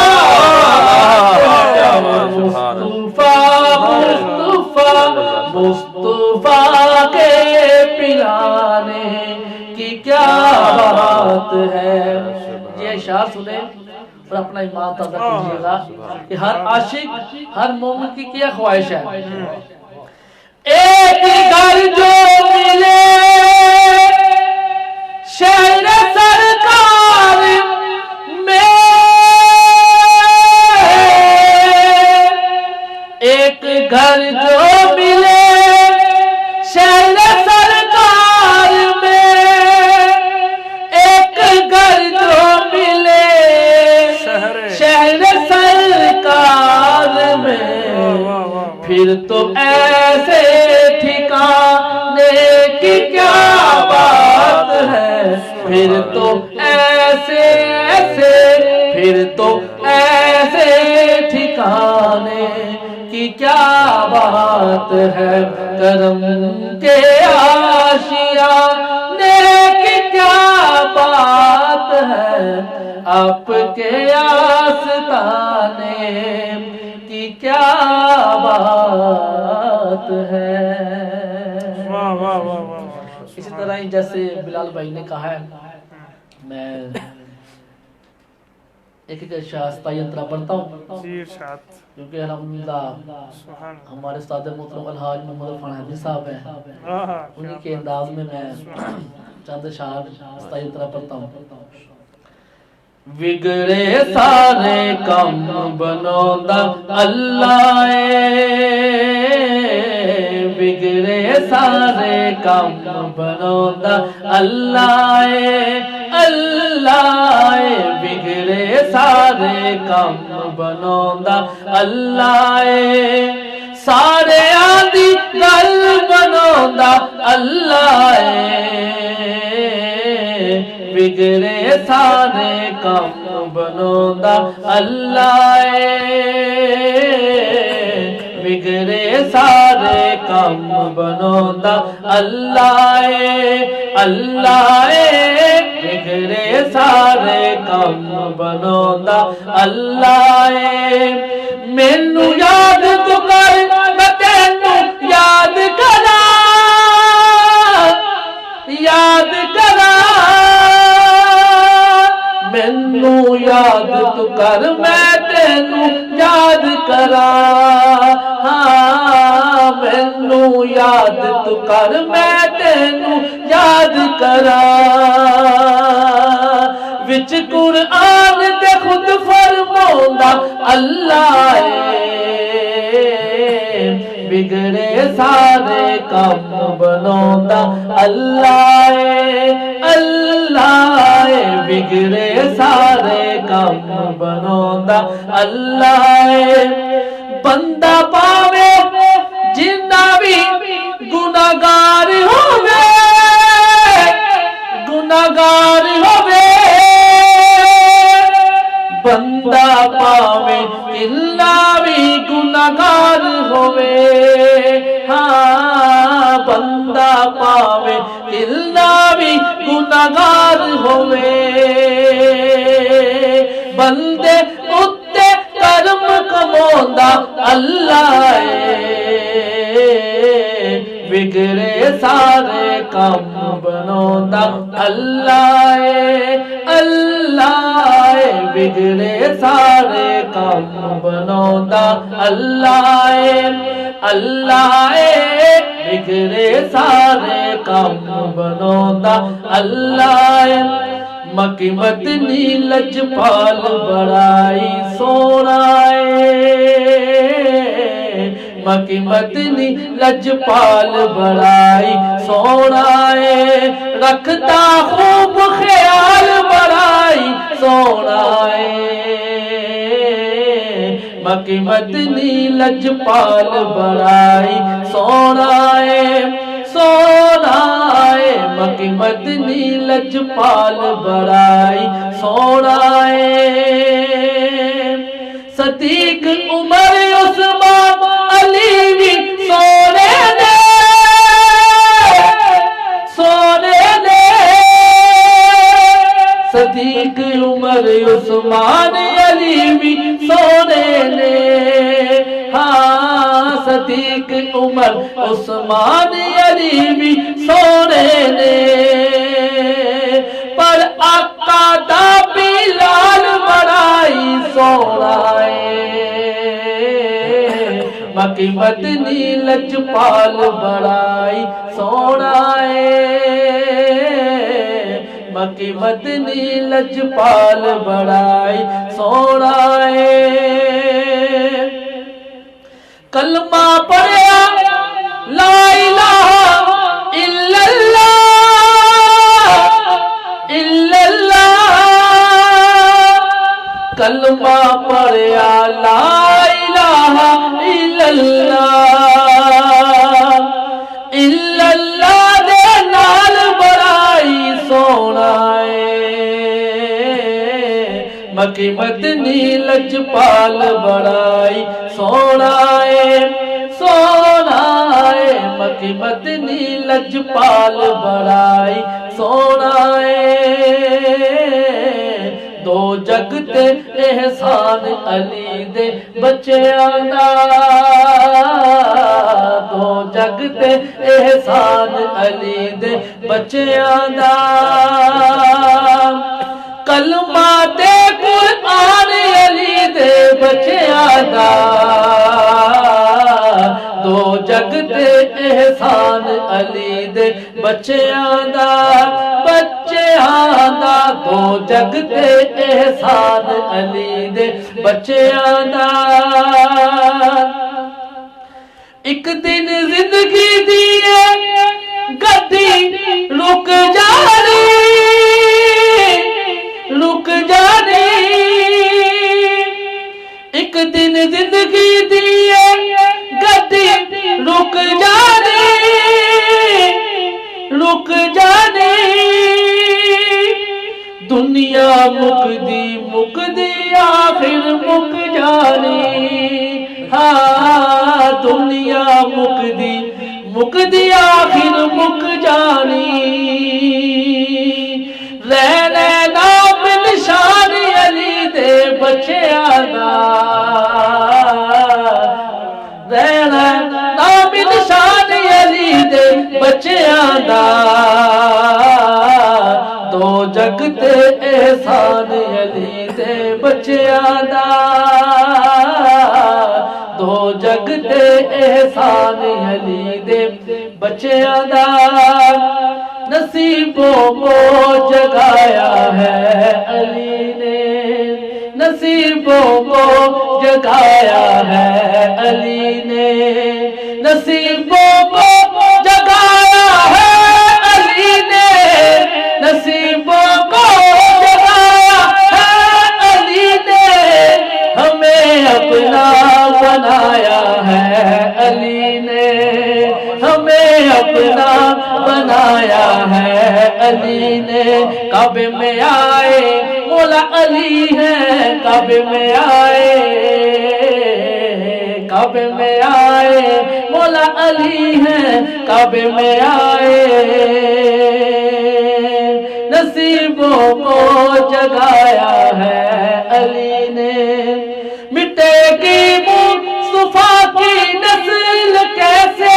Speaker 7: مصطفیٰ کے پلانے کی کیا بات ہے۔ یہ اشعار سنیں اور اپنا ایمان تازہ کیجیے گا کہ ہر عاشق ہر مومن کی کیا خواہش ہے، ایک گھر جو ملے شہر سرکار میں، ایک گھر جو ملے شہر سرکار میں، ایک گھر جو ملے شہر سرکار میں، پھر تو ایسے ٹھکانے کی کیا بات ہے، پھر تو ایسے ٹھکانے کی کیا بات ہے، کرم کے آشیانے کی کیا بات ہے، آپ کے آستانے کی کیا بات ہے۔ اسی طرح ہی جیسے بلال بھائی نے کہا ہے، میں ایک ایک شاستہ پڑھتا ہوں کیونکہ الحمدللہ ہمارے استاد محترم الحاج محمد عرفان حیدری صاحب ہیں، انہی کے انداز میں میں چند اشعار استاذ پڑھتا ہوں۔ ਵਿਗੜੇ ਸਾਰੇ ਕੰਮ ਬਣਾਉਂਦਾ ਅੱਲਾ ਏ, ਵਿਗੜੇ ਸਾਰੇ ਕੰਮ ਬਣਾਉਂਦਾ ਅੱਲਾ ਏ, ਅੱਲਾ ਏ, ਵਿਗੜੇ ਸਾਰੇ ਕੰਮ ਬਣਾਉਂਦਾ ਅੱਲਾ ਏ, ਸਾਰਿਆਂ ਦੀ ਗੱਲ ਬਣਾਉਂਦਾ ਅੱਲਾ ਏ, ਵਿਗੜੇ ਸਾਰੇ ਕੰਮ ਬਣਾਉਂਦਾ ਅੱਲਾ ਏ, ਵਿਗੜੇ ਸਾਰੇ ਕੰਮ ਬਣਾਉਂਦਾ ਅੱਲਾ ਏ, ਅੱਲਾ ਏ, ਵਿਗੜੇ ਸਾਰੇ ਕੰਮ ਬਣਾਉਂਦਾ ਅੱਲਾ ਏ, ਮੈਨੂੰ ਯਾਦ ਤੂੰ ਕਰ ਮੈਂ ਤੈਨੂੰ ਯਾਦ ਕਰਾਂ, ਯਾਦ ਕਰਾਂ, ਮੈਨੂੰ ਯਾਦ ਤੂੰ ਕਰ ਮੈਂ ਤੈਨੂੰ ਯਾਦ ਕਰਾਂ, ਹਾਂ ਮੈਨੂੰ ਯਾਦ ਤੂੰ ਕਰ ਮੈਂ ਤੈਨੂੰ ਯਾਦ ਕਰਾਂ, ਵਿੱਚ ਕੁਰਾਨ ਤੇ ਖੁਦ ਫਰਮਾਉਂਦਾ ਅੱਲਾ ਏ, ਵਿਗੜੇ ਸਾਰੇ ਕੰਮ ਬਣਾਉਂਦਾ ਅੱਲਾ ਏ, ਅੱਲਾ ਏ, ਵਿਗੜੇ ਸਾਰੇ ਕੰਮ ਬਣਾਉਂਦਾ ਅੱਲਾ ਏ, ਬੰਦਾ ਪਾਵੇ ਜਿੰਨਾ ਵੀ ਗੁਨਾਹਗਾਰ ਹੋਵੇ, ਗੁਨਾਹਗਾਰ ਹੋਵੇ, ਬੰਦਾ ਪਾਵੇ ਕਿੰਨਾ ਵੀ ਗੁਨਾਹਗਾਰ ਹੋਵੇ, ਹਾਂ ਬੰਦਾ ਪਾਵੇ ਕਿੰਨਾ ਵੀ ਗੁਨਾਹਗਾਰ ਹੋਵੇ, ਬੰਦੇ ਉੱਤੇ ਕਰਮ ਕਮਾਉਂਦਾ ਅੱਲਾ ਏ, ਵਿਗੜੇ ਸਾਰੇ ਕੰਮ ਬਣਾਉਂਦਾ ਅੱਲਾ ਏ, ਅੱਲਾ ਏ, ਵਿਗੜੇ ਸਾਰੇ ਕੰਮ ਬਣਾਉਂਦਾ ਅੱਲਾ ਏ, ਅੱਲਾ ਏ, ਵਿਗੜੇ ਸਾਰੇ ਕੰਮ ਬਣਾਉਂਦਾ ਅੱਲਾ ਏ, ਮੱਕੀ ਮਦਨੀ ਲਜਪਾਲ ਬੜਾਈ ਸੋਹਣਾ ਏ, ਮੱਕੀ ਮਦਨੀ ਲਜਪਾਲ ਬੜਾਈ ਸੋਹਣਾ ਏ, ਰੱਖਦਾ ਖੂਬ ਖਿਆਲ ਬੜਾਈ ਸੋਹਣਾ ਏ, ਮੱਕੀ ਮਦਨੀ ਲਜਪਾਲ ਬੜਾਈ ਸੋਹਣਾ ਏ, ਸੋਹਣਾ ਏ, ਮੱਕੀ ਮਦਨੀ ਲਜਪਾਲ ਬੜਾਈ ਸੋਹਣਾ ਏ, ਸਦੀਕ ਉਮਰ ਉਸਮਾਨ ਅਲੀ ਵੀ ਸੋਹਣੇ ਨੇ, ਸੋਹਣੇ ਨੇ, ਸਦੀਕ ਉਮਰ ਉਸਮਾਨ ਅਲੀ ਵੀ ਸੋਹਣੇ ਨੇ, ਹਾਂ ਸਦੀਕ ਉਮਰ ਉਸਮਾਨ ਅਲੀ ਵੀ ਸੋਹਣੇ ਨੇ, ਪਰ ਆਕਾ ਦਾ ਬਿਲਾਲ ਬੜਾਈ ਸੋਹਣਾ ਏ, ਮੱਕੀ ਮਦਨੀ ਲਜਪਾਲ ਬੜਾਈ ਸੋਹਣਾ ਏ, ਮੱਕੀ ਮਦਨੀ ਲਜਪਾਲ ਬੜਾਈ ਸੋਹਣਾ ਏ, ਕਲਮਾ ਪੜਿਆ ਲਾ ਇਲਾਹਾ ਇল্লাল্লাਹ ਇল্লাল্লাহ, ਕਲਮਾ ਪੜਿਆ ਲਾ ਇਲਾਹਾ ਇল্লাল্লাহ, ਇল্লাল্লাਹ ਦੇ ਨਾਲ ਬੜਾਈ ਸੋਹਣਾ ਏ, ਮੱਕੀ ਮਦਨੀ ਲਜਪਾਲ ਬੜਾਈ ਸੋਹਣਾ ਏ, ਸੋਹਣਾ ਏ, ਮੱਕੀ ਮਦਨੀ ਲਜਪਾਲ ਬੜਾਈ ਸੋਹਣਾ ਏ, ਦੋ ਜਗ ਤੇ ਇਹਸਾਨ ਅਲੀ ਦੇ ਬੱਚਿਆਂ ਦਾ, ਦੋ ਜਗ ਤੇ ਇਹਸਾਨ ਅਲੀ ਦੇ ਬੱਚਿਆਂ ਦਾ, ਕਲਮਾ ਤੇ ਕੁਰਾਨ ਅਲੀ ਦੇ ਬੱਚਿਆਂ ਦਾ, ਦੋ ਜਗ ਤੇ ਇਹਸਾਨ ਅਲੀ ਦੇ ਬੱਚਿਆਂ ਦਾ, ਬੱਚਿਆਂ ਦਾ, ਦੋ دو جگ تے احسان علی دے بچیاں دا ایک دن زندگی دی گڈی رک جانی رک جانی ایک دن زندگی دی گڈی رک جانی رک جانی دنیا مک دی آخر مک جانی ہاں دنیا مک دی آخر مک جانی رہنے نام نشان علی دے بچیاں دا رہنے نام نشان علی دے بچیاں دا دو جگ تے احسان علی دے بچیاں دا دو جگ تے احسان علی دے بچیاں دا نصیبوں کو جگایا ہے علی نے نصیبوں کو جگایا ہے علی نے نصیبوں کو جگایا ہے علی نے نصیبوں کو جگایا ہے علی نے ہمیں اپنا بنایا ہے علی نے ہمیں اپنا بنایا ہے علی نے کعبے میں آئے مولا علی ہے کعبے میں آئے کعبے میں آئے مولا علی ہے کعبے میں آئے نصیبوں کو جگایا ہے علی نے مٹے گی مصطفیٰ کی نسل کیسے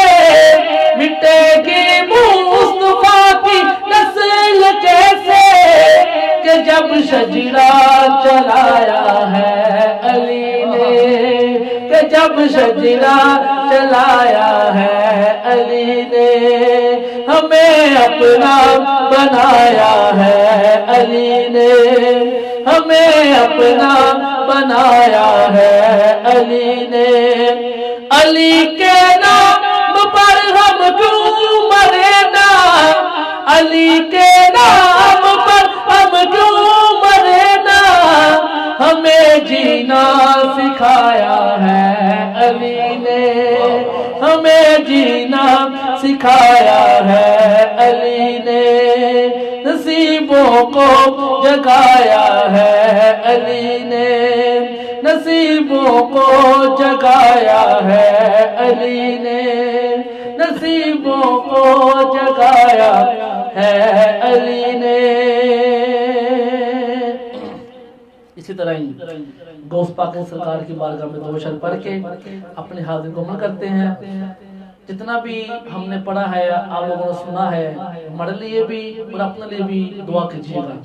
Speaker 7: مٹے گی مصطفیٰ کی نسل کیسے کہ جب شجرہ چلایا ہے علی نے کہ جب شجرہ چلایا ہے علی نے ہمیں اپنا بنایا ہے علی نے ہمیں اپنا بنایا ہے علی نے علی کے نام پر ہم کیوں مرے نا علی کے نام پر ہم کیوں مرے نا ہمیں جینا سکھایا ہے علی نے ہمیں جینا سکھایا ہے علی نے نصیبوں کو جگایا ہے علی نے نصیبوں کو جگایا ہے علی نے نصیبوں کو جگایا ہے علی نے اسی طرح غوث پاک سرکار کی بارگاہ میں دو شر پڑھ کے اپنے حاضر کو عمل کرتے ہیں جتنا بھی ہم نے پڑھا ہے آپ لوگوں نے سنا ہے ہمارے لیے بھی اور اپنے لیے بھی دعا کیجیے گا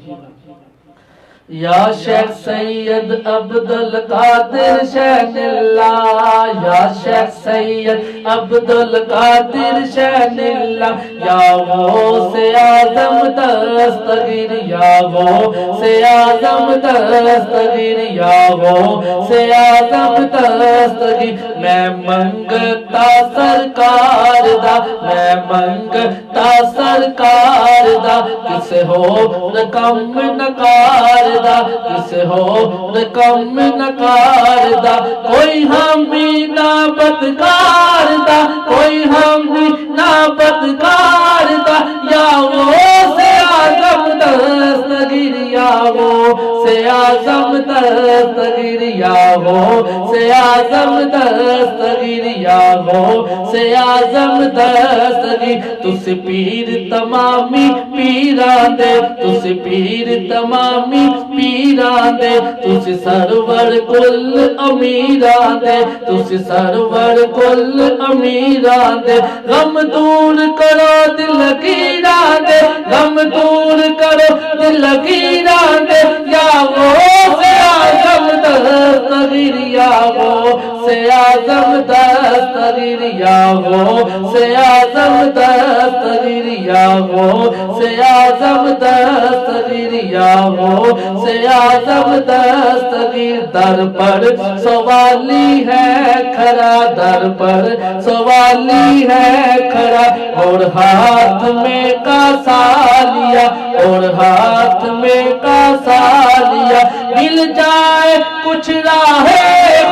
Speaker 7: یا شیخ سید عبدالقادر شین اللہ یا شیخ سید عبدالقادر شین اللہ یا غوث اعظم دستگیر یا غوث اعظم دستگیر یا غوث اعظم دستگیر میں منگتا سرکار دا میں منگتا سرکار دا کس ہو رقم نکار کس ہو رقم نکار دا کوئی ہم بھی نہ بدکار دا کوئی ہم بھی نہ بدکار دا یا غوث اعظم دستگیر یا غوث اعظم دستگیر یا غوث اعظم دستگیر یا غوث اعظم دستگیر تس پیر تمامی پیران دے تس پیر تمامی پیران دے تس سرور کل امیران دے تس سرور کل امیران دے غم دور کرو دل گیران دے غم دور کرو دل گیران دے یا غوث اعظم دستگیر یا غوث سے آزم دستگیر یا غوث اعظم دستگیر یا غوث اعظم دستگیر یا غوث اعظم دستگیر در پر سوالی ہے کھڑا در پر سوالی ہے کھڑا اور ہاتھ میں کاسا لیا اور ہاتھ میں کاسا لیا مل جائے کچھ راہ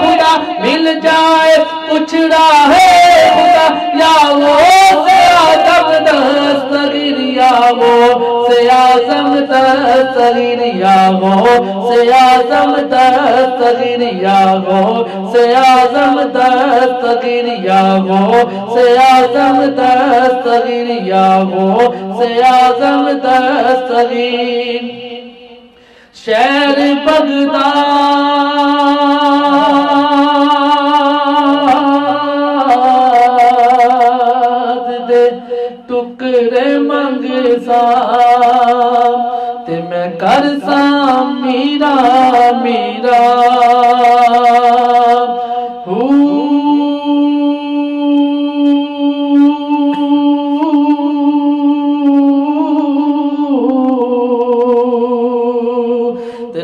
Speaker 7: خدا مل جائے کچھ راہ خدا یا وہ سے آدم دستگیر یا وہ سے آزم دستگیر یا وہ سے آزم دستگیر یا وہ سے آزم دستگیر یا وہ سے آزم دستگیر یا وہ سے آزم دستگیر شہر بغداد دے ٹکڑے منگسا تے میں کرسا میرا میرا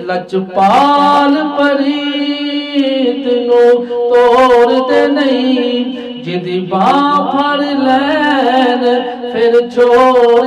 Speaker 7: لجپال پریت نو توڑ دے نہیں جدی باں پھڑ لین پھر چھوڑ